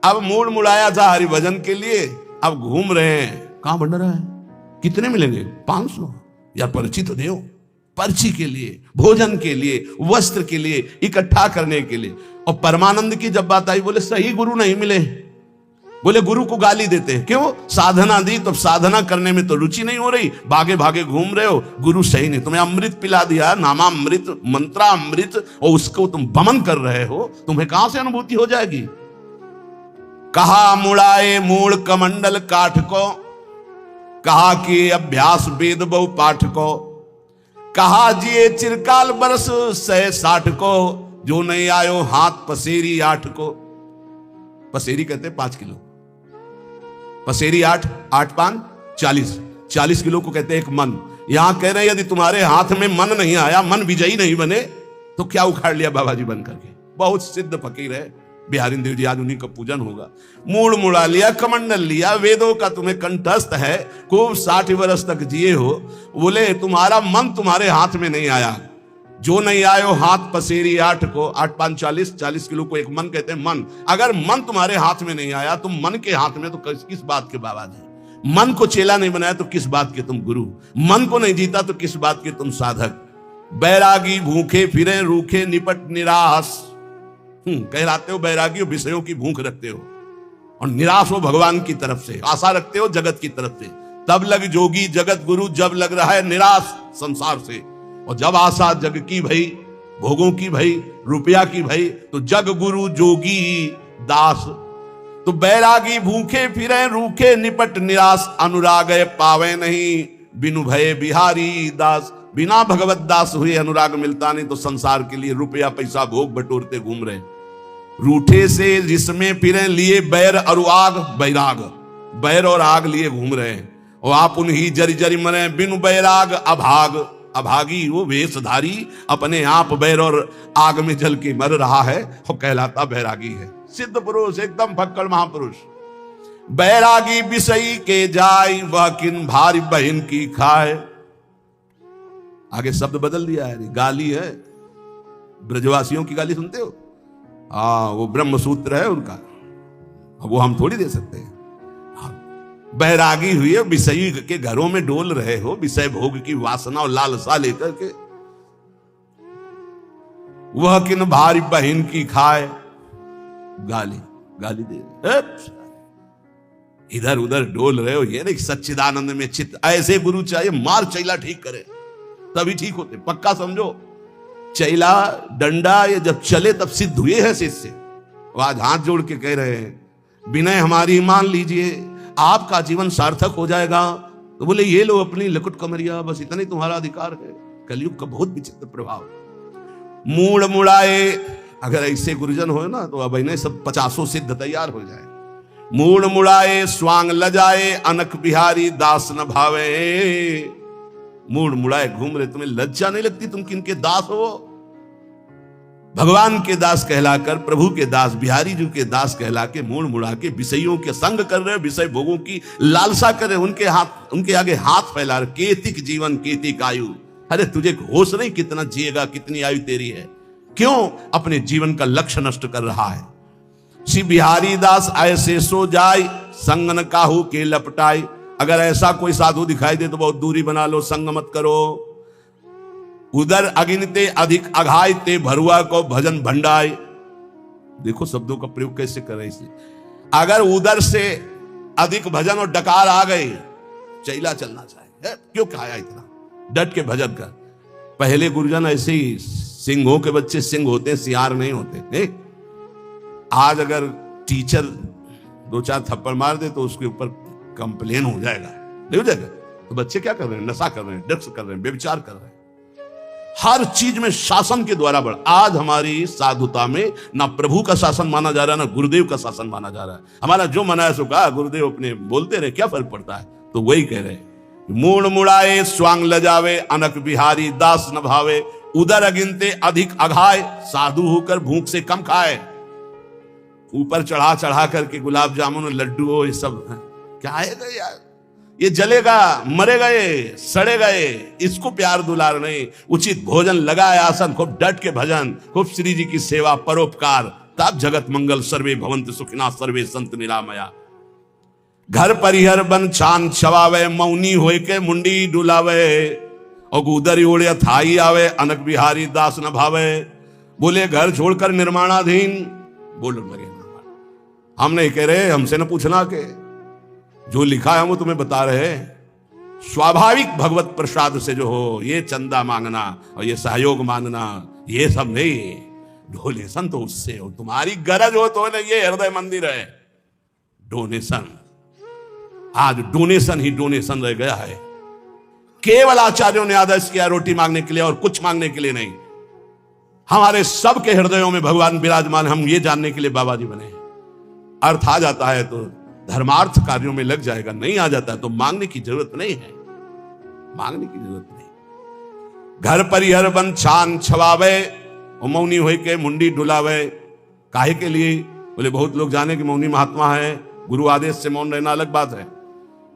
अब मूड मुड़ाया था हरि भजन के लिए, अब घूम रहे हैं। कहां बन रहा है? कितने मिलेंगे? 500 या पर्ची तो दो, पर्ची के लिए, भोजन के लिए, वस्त्र के लिए, इकट्ठा करने के लिए। और परमानंद की जब बात आई, बोले सही गुरु नहीं मिले। बोले गुरु को गाली देते हैं, क्यों? साधना दी तो साधना करने में तो रुचि नहीं हो रही, भागे भागे घूम रहे हो, गुरु सही नहीं। तुम्हें अमृत पिला दिया, नामामृत, मंत्रामृत, और उसको तुम बमन कर रहे हो, तुम्हें कहां से अनुभूति हो जाएगी? कहा मुड़ाए मूड़ कमंडल काठ को, कहा कि अभ्यास वेद बहु पाठ को, कहा जिए चिरकाल बरस 160 को, जो नहीं आयो हाथ पसेरी 8 को। पसेरी कहते 5 किलो, पसेरी 8, 8 5 40, 40 किलो को कहते एक मन। यहां कह रहे हैं यदि तुम्हारे हाथ में मन नहीं आया, मन विजयी नहीं बने, तो क्या उखाड़ लिया बाबा जी बन करके? बहुत सिद्ध फकीर है बिहारी देव जी, आज उन्हीं का पूजन होगा। मूड़ मुड़ा लिया, कमंडल लिया, वेदों का तुम्हें कंठस्थ है, खूब 60 वर्ष तक जिए हो। बोले तुम्हारा मन तुम्हारे हाथ में नहीं आया, जो नहीं आयो हाथ पसेरी 8 को, 8 5 40, 40 किलो को एक मन कहते हैं। मन, अगर मन तुम्हारे हाथ में नहीं आया, तुम मन के हाथ में तो किस बात के बाबा जी? मन को चेला नहीं बनाया तो किस बात के तुम गुरु? मन को नहीं जीता तो किस बात के तुम साधक? बैरागी भूखे फिरे रूखे निपट निराश। कहलाते हो बैरागी, विषयों की भूख रखते हो और निराश हो भगवान की तरफ से, आशा रखते हो जगत की तरफ से। तब लग जोगी जगत गुरु, जब लग रहा है निराश संसार से। और जब आशा जग की भई, भोगों की भई, रुपया की भई, तो जग गुरु जोगी दास। तो बैरागी भूखे फिरे रूखे निपट निराश, अनुराग पावे नहीं बिनु भय बिहारी दास। बिना भगवत दास हुए अनुराग मिलता नहीं, तो संसार के लिए रुपया पैसा भोग बटोरते घूम रहे। रूठे से जिसमें फिरे लिए बैर और आग, बैराग, बैर और आग लिए घूम रहे हैं। और आप उन्हीं जरी जरी मरे बिनु बैराग अभाग। अभागी वो वेशधारी अपने आप बैर और आग में जल के मर रहा है और कहलाता बैरागी है। सिद्ध पुरुष, एकदम भक्कड़ महापुरुष। बैरागी विषयी के जाय, वह किन भारी बहन की खाए। आगे शब्द बदल दिया है, गाली है। ब्रजवासियों की गाली सुनते हो? वो ब्रह्म सूत्र है उनका, वो हम थोड़ी दे सकते हैं। बैरागी हुई है, विषयी के घरों में डोल रहे हो, विषय भोग की वासना और लालसा लेकर के। वह किन भारी बहन की खाए, गाली गाली दे रहे, इधर उधर डोल रहे हो। ये नहीं सच्चिदानंद में चित्त, ऐसे गुरु चाहिए, मार चैला ठीक करे तभी ठीक होते, पक्का समझो। चैला डंडा ये जब चले तब सिद्ध हुए हैं शिष्य। आज हाथ जोड़ के कह रहे हैं विनय हमारी मान लीजिए, आपका जीवन सार्थक हो जाएगा। तो बोले ये लो अपनी लकुट कमरिया, बस इतना ही तुम्हारा अधिकार है। कलयुग का बहुत विचित्र प्रभाव। मूड मुड़ाए, अगर ऐसे गुरुजन हो ना तो अब इन्हें सब 50 सिद्ध तैयार हो जाए। मूड मुड़ाए स्वांग लजाए, अनक बिहारी दास न भावे। मूड मुड़ाए घूम रहे, तुम्हें लज्जा नहीं लगती? तुम किनके दास हो? भगवान के दास कहलाकर, प्रभु के दास, बिहारी जी के दास कहला के मूड मुड़ा के विषयों के संग कर रहे, विषय भोगों की लालसा कर रहे, उनके आगे हाथ फैला रहे। केतिक जीवन केतिक आयु। अरे तुझे होश नहीं कितना जिएगा, कितनी आयु तेरी है? क्यों अपने जीवन का लक्ष्य नष्ट कर रहा है? श्री बिहारी दास ऐसे सो जाय, संग न काहू के लपटाई। अगर ऐसा कोई साधु दिखाई दे तो बहुत दूरी बना लो, संग मत करो। उधर अगिनते अधिक अघायते, भरुआ को भजन भंडाई। देखो शब्दों का प्रयोग कैसे कर रहे इसे। अगर उधर से अधिक भजन और डकार आ गए, चैला चलना चाहिए। क्यों खाया इतना? डट के भजन कर। पहले गुरुजन ऐसे ही, सिंहों के बच्चे सिंह होते हैं, सियार नहीं होते। आज अगर टीचर 2-4 थप्पड़ मार दे तो उसके ऊपर कंप्लेन हो जाएगा, नहीं हो जाएगा? तो बच्चे क्या कर रहे हैं? नशा कर रहे हैं, ड्रग्स कर रहे हैं, व्यभिचार कर रहे हैं। हर चीज में शासन के द्वारा बढ़। आज हमारी साधुता में ना प्रभु का शासन माना जा रहा है, ना गुरुदेव का शासन माना जा रहा है। हमारा जो मना है सो कहा, गुरुदेव अपने बोलते रहे, क्या फर्क पड़ता है? तो वही कह रहे, मूड मुड़ाए स्वांग लजावे, अनक बिहारी दास न भावे। उदर अगिनते अधिक अघाय, साधु होकर भूख से कम खाए। ऊपर चढ़ा चढ़ा करके गुलाब जामुन लड्डू हो, ये सब क्या आएगा यार? ये जलेगा, मरेगा, ये सड़ेगा। ये इसको प्यार दुलार नहीं। उचित भोजन, लगाए आसन, खूब डट के भजन, खूब श्री जी की सेवा, परोपकार, तब जगत मंगल। सर्वे भवंत सुखिना सर्वे संत निरामया। घर परिहर बन छान छवावे, मौनी होए के मुंडी डुलावे। और गुदरी ओढ़े थाई आवे, अनक बिहारी दास न भावे। बोले घर छोड़कर निर्माणाधीन, बोलो लगे हम नहीं कह रहे, हमसे न पूछना के जो लिखा है वो तुम्हें बता रहे। स्वाभाविक भगवत प्रसाद से जो हो, ये चंदा मांगना और ये सहयोग मांगना, ये सब नहीं। डोनेशन तो उससे हो, तुम्हारी गरज हो तो ना। ये हृदय मंदिर है। डोनेशन, आज डोनेशन ही डोनेशन रह गया है। केवल आचार्यों ने आदेश किया रोटी मांगने के लिए और कुछ मांगने के लिए नहीं। हमारे सबके हृदयों में भगवान विराजमान, हम ये जानने के लिए बाबा जी बने। अर्थ आ जाता है तो धर्मार्थ कार्यों में लग जाएगा, नहीं आ जाता है तो मांगने की जरूरत नहीं है, मांगने की जरूरत नहीं। घर परिहर बन छान छवावे, मौनी होई के मुंडी डुलावे। काहे के लिए? बोले बहुत लोग जाने कि मौनी महात्मा है, गुरु आदेश से मौन रहना अलग बात है।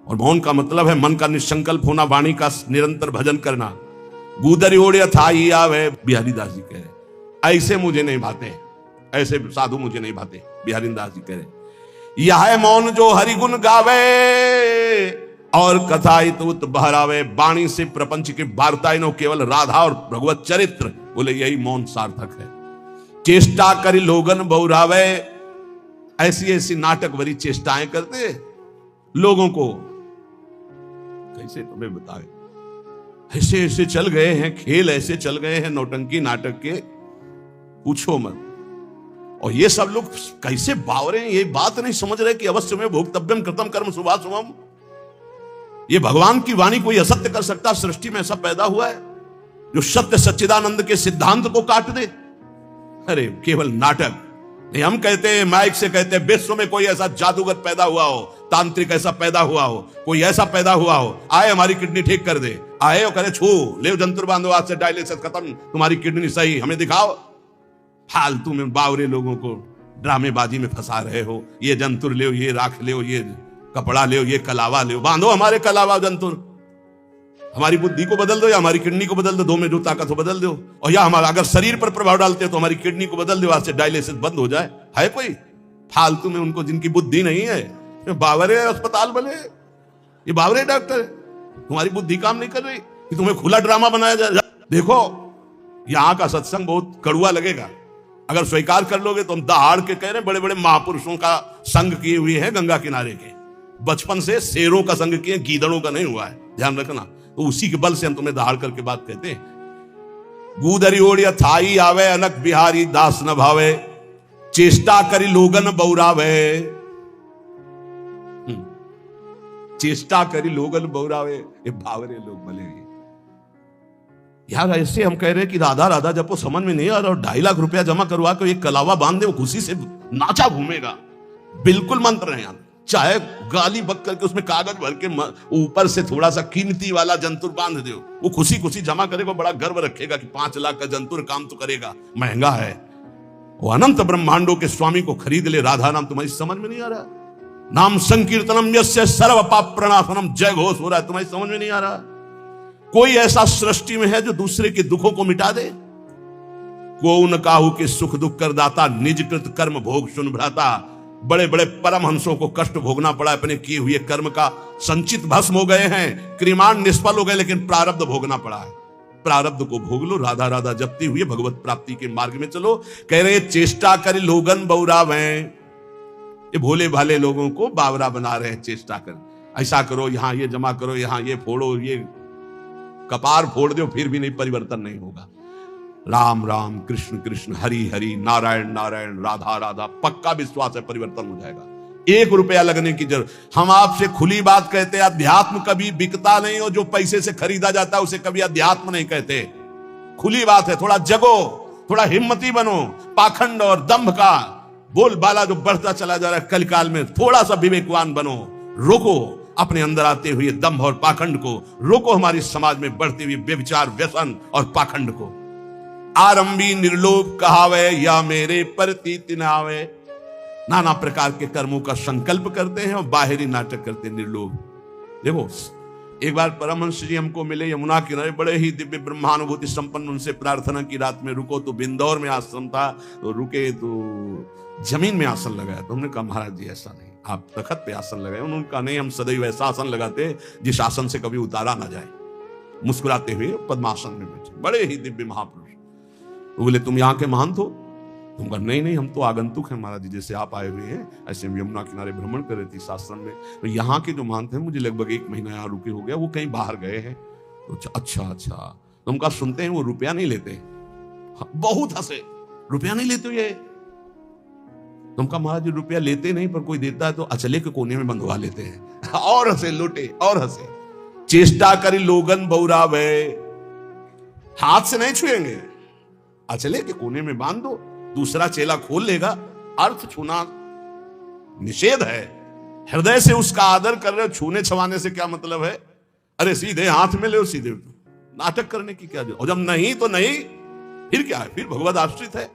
और मौन का मतलब है मन का निसंकल्प होना, वाणी का निरंतर भजन करना। गुदरी ओढ़े थाई आवे, बिहारी दास जी कह रहे। ऐसे मुझे नहीं भाते, ऐसे साधु मुझे नहीं भाते, बिहारी दास जी कह रहे। यह है मौन जो हरि गुण गावे, और कथाइत उत बहरावे। वाणी से प्रपंच की वार्ताएं नो, केवल राधा और भगवत चरित्र। बोले यही मौन सार्थक है। चेष्टा करी लोगन बहुरावे, ऐसी ऐसी नाटक भरी चेष्टाएं करते लोगों को। कैसे तुम्हें बताए, ऐसे ऐसे चल गए हैं खेल, ऐसे चल गए हैं नौटंकी नाटक के, पूछो मत। और ये सब लोग कैसे बावरे हैं, ये बात नहीं समझ रहे कि अवश्य में भोक्तव्यम कृतम कर्म शुभाशुभम। ये भगवान की वाणी कोई असत्य कर सकता? सृष्टि में ऐसा पैदा हुआ है जो सत्य सच्चिदानंद के सिद्धांत को काट दे? अरे केवल नाटक नहीं। हम कहते हैं, माइक से कहते हैं, विश्व में कोई ऐसा जादूगर पैदा हुआ हो, तांत्रिक ऐसा पैदा हुआ हो, कोई ऐसा पैदा हुआ हो, आए हमारी किडनी ठीक कर दे, आए और करे छू ले जंतुर बांधो, आज से डायलिसिस खत्म, तुम्हारी किडनी सही, हमें दिखाओ। फालतू में बावरे लोगों को ड्रामेबाजी में फंसा रहे हो। ये जंतुर ले, ये राख ले, ये कपड़ा ले, ये कलावा ले, बांधो हमारे कलावा जंतुर। हमारी बुद्धि को बदल दो या हमारी किडनी को बदल दो, में जो ताकत हो बदल दो। और या हमारा अगर शरीर पर प्रभाव डालते हो तो हमारी किडनी को बदल दो, आज से डायलिसिस बंद हो जाए। है कोई फालतू में उनको जिनकी बुद्धि नहीं है, बावरे अस्पताल बने, ये बावरे डॉक्टर, तुम्हारी बुद्धि काम नहीं कर रही कि तुम्हें खुला ड्रामा बनाया जाए। देखो यहां का सत्संग बहुत कड़ुआ लगेगा, अगर स्वीकार कर लोगे तो हम दहाड़ के कह रहे हैं, बड़े बड़े महापुरुषों का संग किए हुए हैं गंगा किनारे के, बचपन से शेरों का संग किए, गीदड़ों का नहीं हुआ है, ध्यान रखना। तो उसी के बल से हम तुम्हें दहाड़ करके बात कहते हैं। गूदरी ओढ़िया थाई आवे, अनक बिहारी दास न भावे। चेष्टा करी लोगन बौरावे, चेष्टा करी लोगन बौरावे, ये भावरे लोग भले। यार ऐसे हम कह रहे हैं कि राधा राधा जब वो समझ में नहीं आ रहा, और 2.5 लाख रुपया जमा करवा कर एक कलावा बांध दे, वो खुशी से नाचा घूमेगा। बिल्कुल मंत्र नहीं आता। चाहे गाली बक करके उसमें कागज भर के ऊपर से थोड़ा सा कीमती वाला जंतुर बांध दो, वो खुशी खुशी जमा करेगा, बड़ा गर्व रखेगा कि 5 लाख का जंतुर काम तो करेगा, महंगा है। वो अनंत ब्रह्मांडों के स्वामी को खरीद ले, राधा नाम तुम्हारी समझ में नहीं आ रहा? नाम संकीर्तनम यस्य सर्व पाप प्रणाशनम, जय घोष हो रहा है, तुम्हारी समझ में नहीं आ रहा? कोई ऐसा सृष्टि में है जो दूसरे के दुखों को मिटा दे? को न काहू के सुख दुख कर दाता, निज कृत कर्म भोग सुन भ्राता। बड़े बड़े परमहंसों को कष्ट भोगना पड़ा, अपने किए हुए कर्म का संचित भस्म हो गए हैं, क्रिमाण निष्फल हो गए, लेकिन प्रारब्ध भोगना पड़ा है। प्रारब्ध को भोग लो, राधा राधा जपती हुई भगवत प्राप्ति के मार्ग में चलो। कह रहे चेष्टा कर लोगन बौरावे, ये भोले भाले लोगों को बावरा बना रहे हैं। चेष्टा कर, ऐसा करो, यहां ये जमा करो, यहां ये फोड़ो, ये कपार फोड़ दो, फिर भी नहीं, परिवर्तन नहीं होगा। राम राम कृष्ण कृष्ण हरि हरि नारायण नारायण राधा राधा, पक्का विश्वास है परिवर्तन हो जाएगा। 1 रुपया लगने की जरूरत। हम आपसे खुली बात कहते हैं, अध्यात्म कभी बिकता नहीं हो, जो पैसे से खरीदा जाता है उसे कभी अध्यात्म नहीं कहते। खुली बात है, थोड़ा जगो, थोड़ा हिम्मती बनो। पाखंड और दंभ का बोलबाला जो बढ़ता चला जा रहा है कलकाल में, थोड़ा सा विवेकवान बनो, रोको अपने अंदर आते हुए दंभ और पाखंड को, रोको हमारी समाज में बढ़ती हुई व्यभिचार व्यसन और पाखंड को। आरंभी निर्लोभ कहावे, या मेरे प्रतीत नावे। नाना प्रकार के कर्मों का संकल्प करते हैं और बाहरी नाटक करते हैं, निर्लोभ। देखो, एक बार परमहंस जी हमको मिले यमुना किनारे, बड़े ही दिव्य ब्रह्मानुभूति संपन्न। उनसे प्रार्थना की, रात में रुको, तो बिंदौर में आश्रम था, तो रुके तो जमीन में आसन लगाया। तो हमने कहा महाराज जी ऐसा नहीं, आप तखत पे आसन लगाए। उन्होंने कहा नहीं, हम सदैव ऐसा आसन लगाते जिस आसन से कभी उतारा ना जाए। मुस्कुराते हुए पद्मासन में बैठे, बड़े ही दिव्य महापुरुष। तो बोले तुम यहाँ के महंत हो? तुम कहा नहीं नहीं, हम तो आगंतुक हैं महाराज जी, जैसे आप आए हुए हैं ऐसे हम यमुना किनारे भ्रमण कर रहे थे शास्त्र में। तो यहाँ के जो महंत हैं, मुझे लगभग 1 महीना यहाँ रुके हो गया, वो कहीं बाहर गए हैं। तो अच्छा अच्छा, तुम कहा सुनते हैं वो रुपया नहीं लेते? बहुत हंसे, रुपया नहीं लेते ये? तुम कहा महाराज जी रुपया लेते नहीं, पर कोई देता है तो अचले के कोने में बंधवा लेते हैं। और हंसे, लूटे और हंसे। चेष्टा करी लोगन बौरावे, हाथ से नहीं छुएंगे, अचले के कोने में बांध दो, दूसरा चेला खोल लेगा। अर्थ छूना निषेध है। हृदय से उसका आदर कर रहे हो, छूने छवाने से क्या मतलब है? अरे सीधे हाथ में ले, सीधे नाटक करने की क्या जरूरत? और जब नहीं तो नहीं, फिर क्या है? फिर भगवत आश्रित है।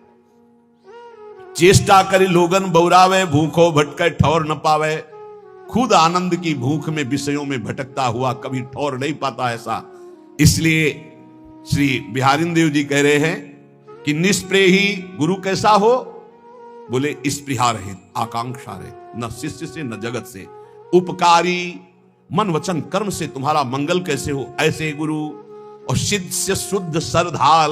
चेष्टा करी लोगन बौरावे, भूखो भटके ठौर न पावे। खुद आनंद की भूख में विषयों में भटकता हुआ कभी ठौर नहीं पाता ऐसा। इसलिए श्री बिहारी देव जी कह रहे हैं कि निष्प्रेही गुरु कैसा हो? बोले स्पृहा रहित, आकांक्षा रहित, न शिष्य से न जगत से, उपकारी मन वचन कर्म से तुम्हारा मंगल कैसे हो, ऐसे गुरु। और शिष्य शुद्ध श्रद्धाल,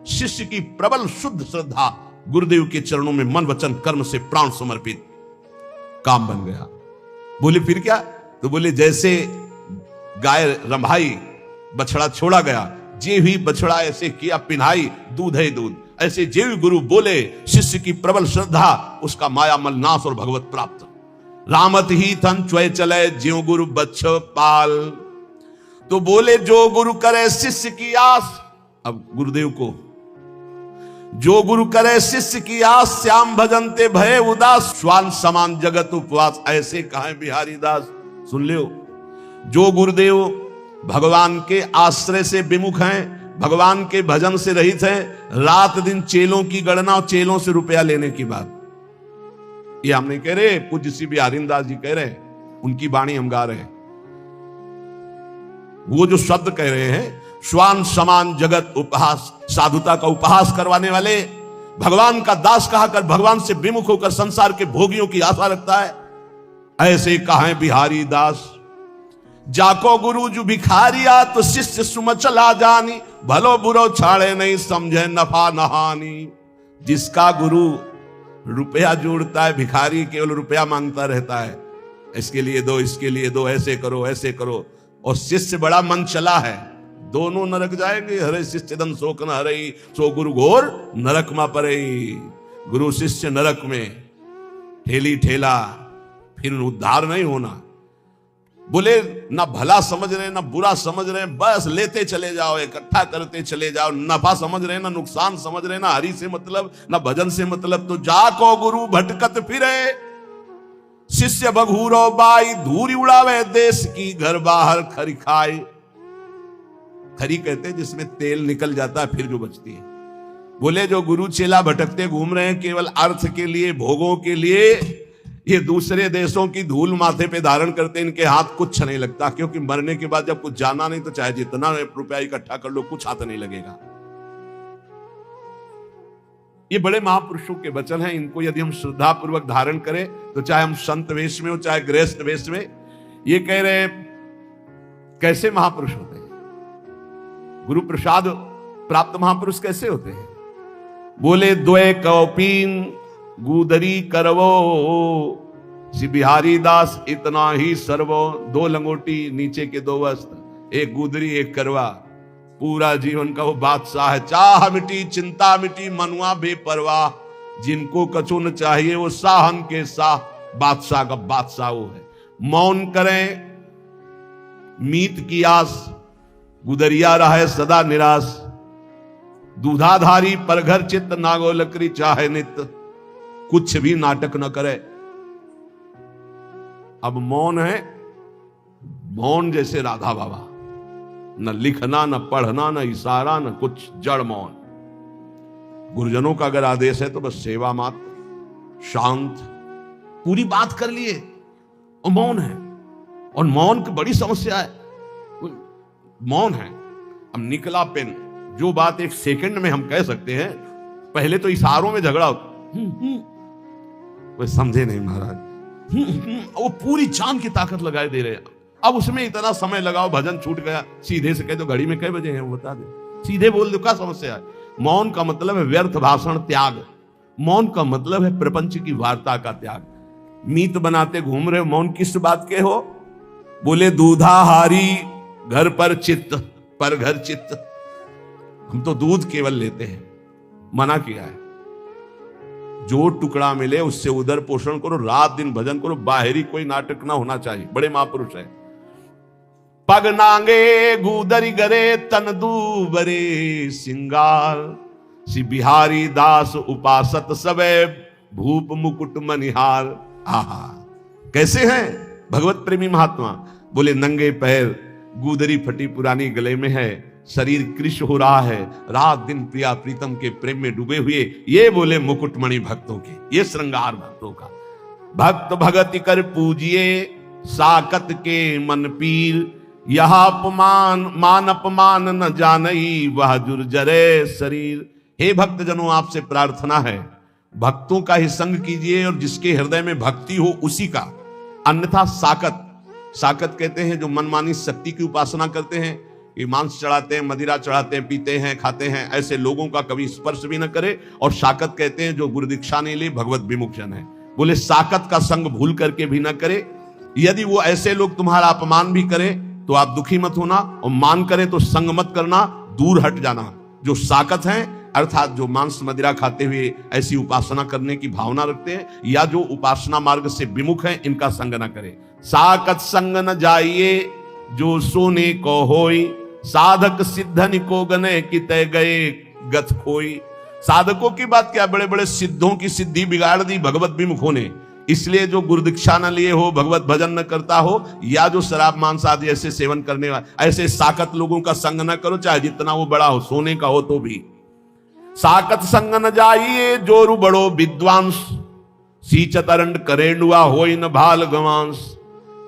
शिष्य की प्रबल शुद्ध श्रद्धा, गुरुदेव के चरणों में मन वचन कर्म से प्राण समर्पित, काम बन गया। बोले फिर क्या? तो बोले जैसे गाय रंभाई, बछड़ा छोड़ा गया, जे भी बछड़ा ऐसे किया पिन्हाई, दूध है दूध, ऐसे जे भी गुरु बोले, शिष्य की प्रबल श्रद्धा, उसका माया मल नाश और भगवत प्राप्त। रामत ही थन च्वय चले, ज्यों गुरु बच्छ पाल। तो बोले जो गुरु करे शिष्य की आस, अब गुरुदेव को, जो गुरु करे शिष्य की आस, श्याम भजनते भय उदास, स्वान समान जगत उपवास, ऐसे कहे बिहारी दास। सुन लो, जो गुरुदेव भगवान के आश्रय से विमुख हैं, भगवान के भजन से रहित हैं, रात दिन चेलों की गणना और चेलों से रुपया लेने की बात, ये हम नहीं कह रहे, पूज्य श्री बिहारी दास जी कह रहे हैं, उनकी वाणी हम गा रहे हैं। वो जो शब्द कह रहे हैं, स्वान समान जगत उपहास, साधुता का उपहास करवाने वाले, भगवान का दास कहकर भगवान से विमुख होकर संसार के भोगियों की आशा रखता है, ऐसे कहें बिहारी दास। जाको गुरु जो भिखारिया, तो शिष्य सुमचला जानी, भलो बुरो छाड़े नहीं समझे नफा नहानी। जिसका गुरु रुपया जोड़ता है, भिखारी केवल रुपया मांगता रहता है, इसके लिए दो, इसके लिए दो, ऐसे करो ऐसे करो, और शिष्य बड़ा मन चला है, दोनों नरक जाएंगे। हरे शिष्य दन शोक न हरई, सो गुरु घोर नरक मा परई। गुरु शिष्य नरक में ठेली ठेला, फिर उद्धार नहीं होना। बोले ना भला समझ रहे ना बुरा समझ रहे, बस लेते चले जाओ, इकट्ठा करते चले जाओ, नफा समझ रहे ना नुकसान समझ रहे, ना हरि से मतलब ना भजन से मतलब, तो जाको गुरु भटकत फिरे। शिष्य बघूरो बाई, धूरी उड़ावे देश की, घर बाहर खरी खाए। खरी कहते हैं जिसमें तेल निकल जाता है फिर जो बचती है। बोले जो गुरु चेला भटकते घूम रहे हैं केवल अर्थ के लिए, भोगों के लिए, ये दूसरे देशों की धूल माथे पे धारण करते, इनके हाथ कुछ नहीं लगता, क्योंकि मरने के बाद जब कुछ जाना नहीं तो चाहे जितना रुपया इकट्ठा कर लो कुछ हाथ नहीं लगेगा। ये बड़े महापुरुषों के वचन हैं, इनको यदि हम श्रद्धा पूर्वक धारण करें तो चाहे हम संत वेश में हो चाहे गृहस्थ वेश में। ये कह रहे कैसे महापुरुष होते हैं, गुरु प्रसाद प्राप्त महापुरुष कैसे होते हैं। बोले द्वय कौपीन गुदरी करवो, श्री बिहारी दास इतना ही सर्वो। 2 लंगोटी नीचे के 2 वस्त्र, एक गुदरी एक करवा, पूरा जीवन का वो बादशाह है। चाह मिटी चिंता मिटी मनुआ बेपरवाह, जिनको कछु न चाहिए वो साहन के साह, बादशाह का बादशाह वो है। मौन करें मीत की आस, गुदरिया रहे सदा निराश, दूधाधारी पर घर चित्त, नागो लकड़ी चाहे नित्य, कुछ भी नाटक न करे। अब मौन है, मौन जैसे राधा बाबा, न लिखना न पढ़ना न इशारा न कुछ, जड़ मौन। गुरुजनों का अगर आदेश है तो बस सेवा मात्र, शांत, पूरी बात कर लिए और मौन है। और मौन की बड़ी समस्या है, मौन है। अब निकला पेन, जो बात 1 सेकंड में हम कह सकते हैं, पहले तो इशारों में झगड़ा होता, वो समझे नहीं महाराज, वो पूरी जान की ताकत लगाए दे रहे हैं। अब उसमें इतना समय लगाओ, भजन छूट गया, सीधे से कह दो घड़ी में कितने बजे हैं वो बता दे, सीधे बोल दो, क्या समस्या है। मौन का मतलब है व्यर्थ भाषण त्याग, मौन का मतलब है प्रपंच की वार्ता का त्याग। मीत बनाते घूम रहे हो, मौन किस बात के हो। बोले दूधाहारी घर पर चित्त, पर घर चित्त, हम तो दूध केवल लेते हैं, मना किया है। जो टुकड़ा मिले उससे उदर पोषण करो, रात दिन भजन करो, बाहरी कोई नाटक ना होना चाहिए। बड़े महापुरुष है। पग नांगे गुदरी गरे तन दूबरे सिंगार, श्री बिहारी दास उपासत सबे भूप मुकुट मनिहार। आहा कैसे हैं भगवत प्रेमी महात्मा। बोले नंगे पैर, गुदरी फटी पुरानी गले में है, शरीर कृश हो रहा है, रात दिन प्रिया प्रीतम के प्रेम में डूबे हुए। ये बोले मुकुटमणि भक्तों के, ये श्रृंगार भक्तों का। भक्त भगति कर पूजिए साकत के मन पीर, यह अपमान मान अपमान न जानई वह जुर्जरे शरीर। हे भक्त जनों, आपसे प्रार्थना है भक्तों का ही संग कीजिए और जिसके हृदय में भक्ति हो उसी का, अन्यथा साकत, साकत कहते हैं जो मनमानी शक्ति की उपासना करते हैं, कि मांस चढ़ाते हैं, मदिरा चढ़ाते हैं, पीते हैं, खाते हैं, ऐसे लोगों का कभी स्पर्श भी न करे। और साकत कहते हैं जो गुरु दीक्षा नहीं ली, भगवत विमुख जन है। बोले साकत का संग भूल करके भी न करे। यदि वो ऐसे लोग तुम्हारा अपमान भी करें तो आप दुखी मत होना, और मान करें तो संग मत करना, दूर हट जाना। जो साकत हैं अर्थात जो मांस मदिरा खाते हुए ऐसी उपासना करने की भावना रखते हैं, या जो उपासना मार्ग से विमुख हैं, इनका संग न करें। साकत संग न जाइए जो सोने को होई, साधक सिद्धन को गने कि तय गए गत खोई। साधकों की बात क्या, बड़े बड़े सिद्धों की सिद्धि बिगाड़ दी भगवत विमुखों ने। इसलिए जो गुरु दीक्षा न लिए हो, भगवत भजन न करता हो, या जो शराब मांस आदि ऐसे सेवन करने वाले, ऐसे साकत लोगों का संग न करो, चाहे जितना वो बड़ा हो, सोने का हो तो भी। साकत संग न जाइए जोरु बड़ो विद्वांस, सींचत अरंड करेंडुआ होई न भाल गवांस।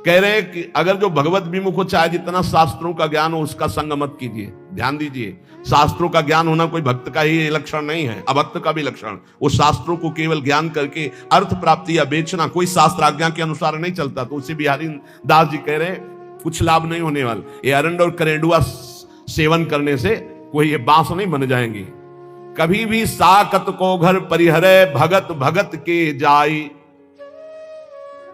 कह रहे कि अगर जो भगवत विमुख हो, चाहे जितना शास्त्रों का ज्ञान हो, उसका संग मत कीजिए। ध्यान दीजिए, शास्त्रों का ज्ञान होना कोई भक्त का ही लक्षण नहीं है, अभक्त का भी लक्षण। वो शास्त्रों को केवल ज्ञान करके अर्थ प्राप्ति या बेचना, कोई शास्त्र आज्ञा के अनुसार नहीं चलता। तो उसी बिहारी दास जी कह रहे कुछ लाभ नहीं होने वाला। ये अरंड और करेंडुआ सेवन करने से कोई ये बांस नहीं बन जाएंगे। कभी भी साकत को घर परिहरे, भगत भगत के जाई।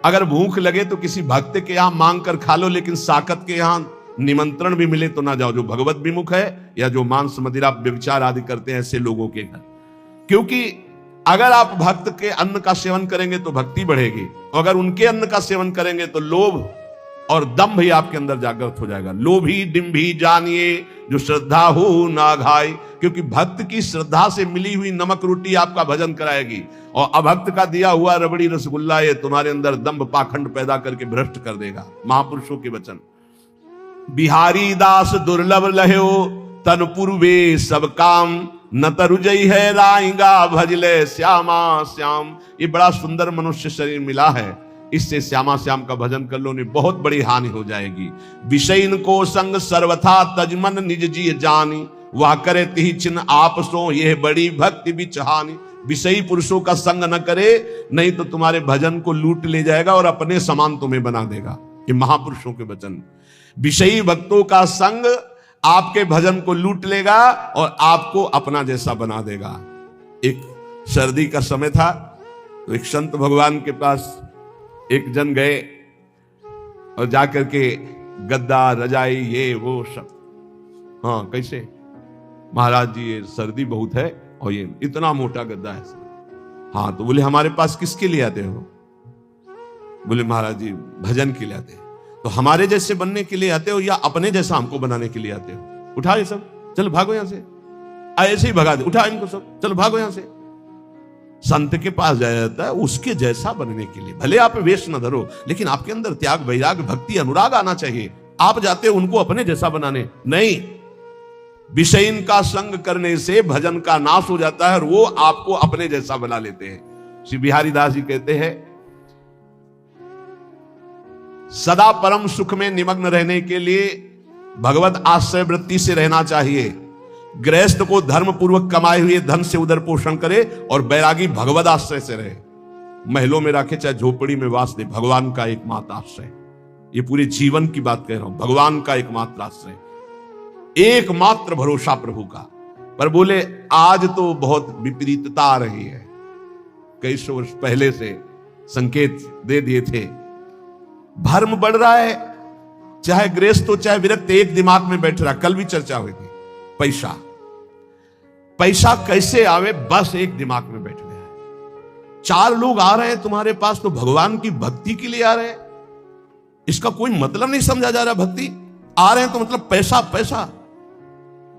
अगर भूख लगे तो किसी भक्त के यहां मांग कर खा लो, लेकिन साकत के यहां निमंत्रण भी मिले तो ना जाओ, जो भगवत विमुख है या जो मांस मदिरा व्यभिचार आदि करते हैं ऐसे लोगों के घर। क्योंकि अगर आप भक्त के अन्न का सेवन करेंगे तो भक्ति बढ़ेगी, अगर उनके अन्न का सेवन करेंगे तो लोभ और दम्भ ही आपके अंदर जागृत हो जाएगा। लोभी डिम्भी जानिए जो श्रद्धा हो ना घाय, क्योंकि भक्त की श्रद्धा से मिली हुई नमक रोटी आपका भजन कराएगी, और अभक्त का दिया हुआ रबड़ी रसगुल्ला ये तुम्हारे अंदर दम्भ पाखंड पैदा करके भ्रष्ट कर देगा। महापुरुषों के वचन। बिहारी दास दुर्लभ लह्यो तन पूर्वे सब काम, न तरुजई है राइगा भजले श्यामा श्याम। ये बड़ा सुंदर मनुष्य शरीर मिला है, इससे श्यामा श्याम का भजन कर लो, नहीं बहुत बड़ी हानि हो जाएगी। विषयन को संग सर्वथा तजमन निज जी जानी, वह करे तिहि चिन्ह आप सो यह बड़ी भक्ति बिचहानी। विषयी पुरुषों का संग न करे, नहीं तो तुम्हारे भजन को लूट ले जाएगा और अपने समान तुम्हें बना देगा। ये महापुरुषों के वचन। विषयी भक्तों का संग आपके भजन को लूट लेगा और आपको अपना जैसा बना देगा। एक सर्दी का समय था, तो एक संत भगवान के पास एक जन गए और जाकर के गद्दा रजाई ये वो सब, हाँ कैसे महाराज जी ये सर्दी बहुत है और ये इतना मोटा गद्दा है। हाँ तो बोले हमारे पास किसके लिए आते हो? बोले महाराज जी भजन के लिए आते हैं। तो हमारे जैसे बनने के लिए आते हो या अपने जैसा हमको बनाने के लिए आते हो? उठा ये सब, चलो भागो यहां से। ऐसे ही भगा दे, उठा इनको सब, चलो भागो यहां से। संत के पास जाया जाता है उसके जैसा बनने के लिए। भले आप वेश न धरो, लेकिन आपके अंदर त्याग वैराग भक्ति अनुराग आना चाहिए। आप जाते हो उनको अपने जैसा बनाने, नहीं। विषयन का संग करने से भजन का नाश हो जाता है और वो आपको अपने जैसा बना लेते हैं। श्री बिहारी दास जी कहते हैं, सदा परम सुख में निमग्न रहने के लिए भगवत आश्रय वृत्ति से रहना चाहिए। गृहस्थ को धर्म पूर्वक कमाए हुए धन से उदर पोषण करे और बैरागी भगवत आश्रय से रहे। महलों में रखे चाहे झोपड़ी में वास दे, भगवान का एकमात्र आश्रय। ये पूरे जीवन की बात कह रहा हूं, भगवान का एकमात्र आश्रय, एकमात्र भरोसा प्रभु का। पर बोले आज तो बहुत विपरीतता आ रही है। कई सौ वर्ष पहले से संकेत दे दिए थे। भर्म बढ़ रहा है, चाहे गृहस्थ हो चाहे विरक्त, एक दिमाग में बैठ रहा। कल भी चर्चा हुई थी, पैसा पैसा कैसे आवे, बस एक दिमाग में बैठ गया। चार लोग आ रहे हैं तुम्हारे पास तो भगवान की भक्ति के लिए आ रहे हैं, इसका कोई मतलब नहीं समझा जा रहा। भक्ति आ रहे हैं तो मतलब पैसा पैसा।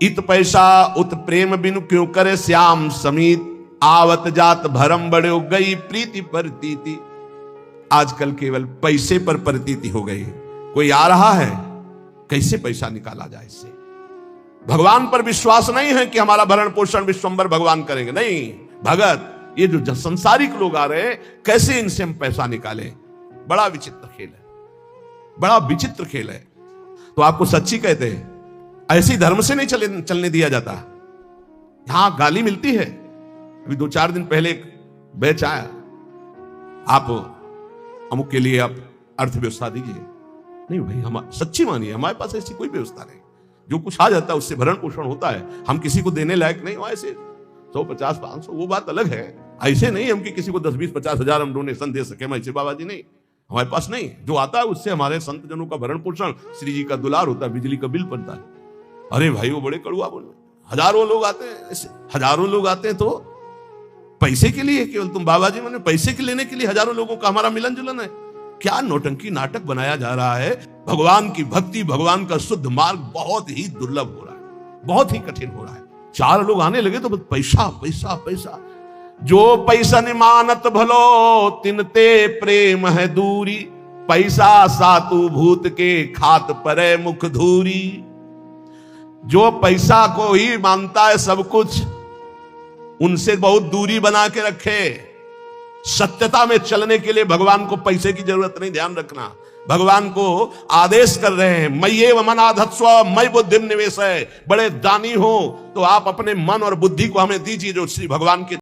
इत पैसा उत प्रेम बिनु क्यों करे श्याम समीत, आवत जात भरम बड़े गई प्रीति प्रतीति। आजकल केवल पैसे पर प्रतीति हो गई है। कोई आ रहा है, कैसे पैसा निकाला जाए इससे। भगवान पर विश्वास नहीं है कि हमारा भरण पोषण विश्वंभर भगवान करेंगे, नहीं। भगत ये जो संसारिक लोग आ रहे हैं, कैसे इनसे हम पैसा निकालें। बड़ा विचित्र खेल है, बड़ा विचित्र खेल है। तो आपको सच्ची कहते हैं, ऐसी धर्म से नहीं चलने दिया जाता। यहां गाली मिलती है। अभी 2-4 दिन पहले एक बैच आया, आप अमुक के लिए आप अर्थव्यवस्था दीजिए। नहीं भाई, हम सच्ची मानिए, हमारे पास ऐसी कोई व्यवस्था नहीं। जो कुछ आ जाता है उससे भरण पोषण होता है। हम किसी को देने लायक नहीं हो ऐसे 100, 50, 500, वो बात अलग है। ऐसे नहीं हम कि किसी को 10, 20, 50 हजार हम डोनेशन दे सके, ऐसे बाबा जी नहीं, हमारे पास नहीं। जो आता है उससे हमारे संत जनों का भरण पोषण, श्री जी का दुलार होता है, बिजली का बिल बनता है। अरे भाई वो बड़े कड़ुआ बोले, हजारों लोग आते हैं, हजारों लोग आते हैं तो पैसे के लिए केवल। तुम बाबा जी मैंने पैसे के लेने के लिए हजारों लोगों का हमारा मिलन जुलन है। क्या नौटंकी नाटक बनाया जा रहा है। भगवान की भक्ति, भगवान का शुद्ध मार्ग बहुत ही दुर्लभ हो रहा है, बहुत ही कठिन हो रहा है। 4 लोग आने लगे तो बस पैसा पैसा पैसा। जो पैसा ने मानत भलो तिनते प्रेम है दूरी, पैसा सातु भूत के खात परे मुख धूरी। जो पैसा को ही मानता है सब कुछ, उनसे बहुत दूरी बना के रखे। सत्यता में चलने के लिए भगवान को पैसे की जरूरत नहीं, ध्यान रखना। भगवान को आदेश कर रहे हैं, मय्येव मनाधत्स्व मयि बुद्धिम निवेशय। बड़े दानी हो तो आप अपने मन और बुद्धि को हमें दीजिए, जो श्री भगवान के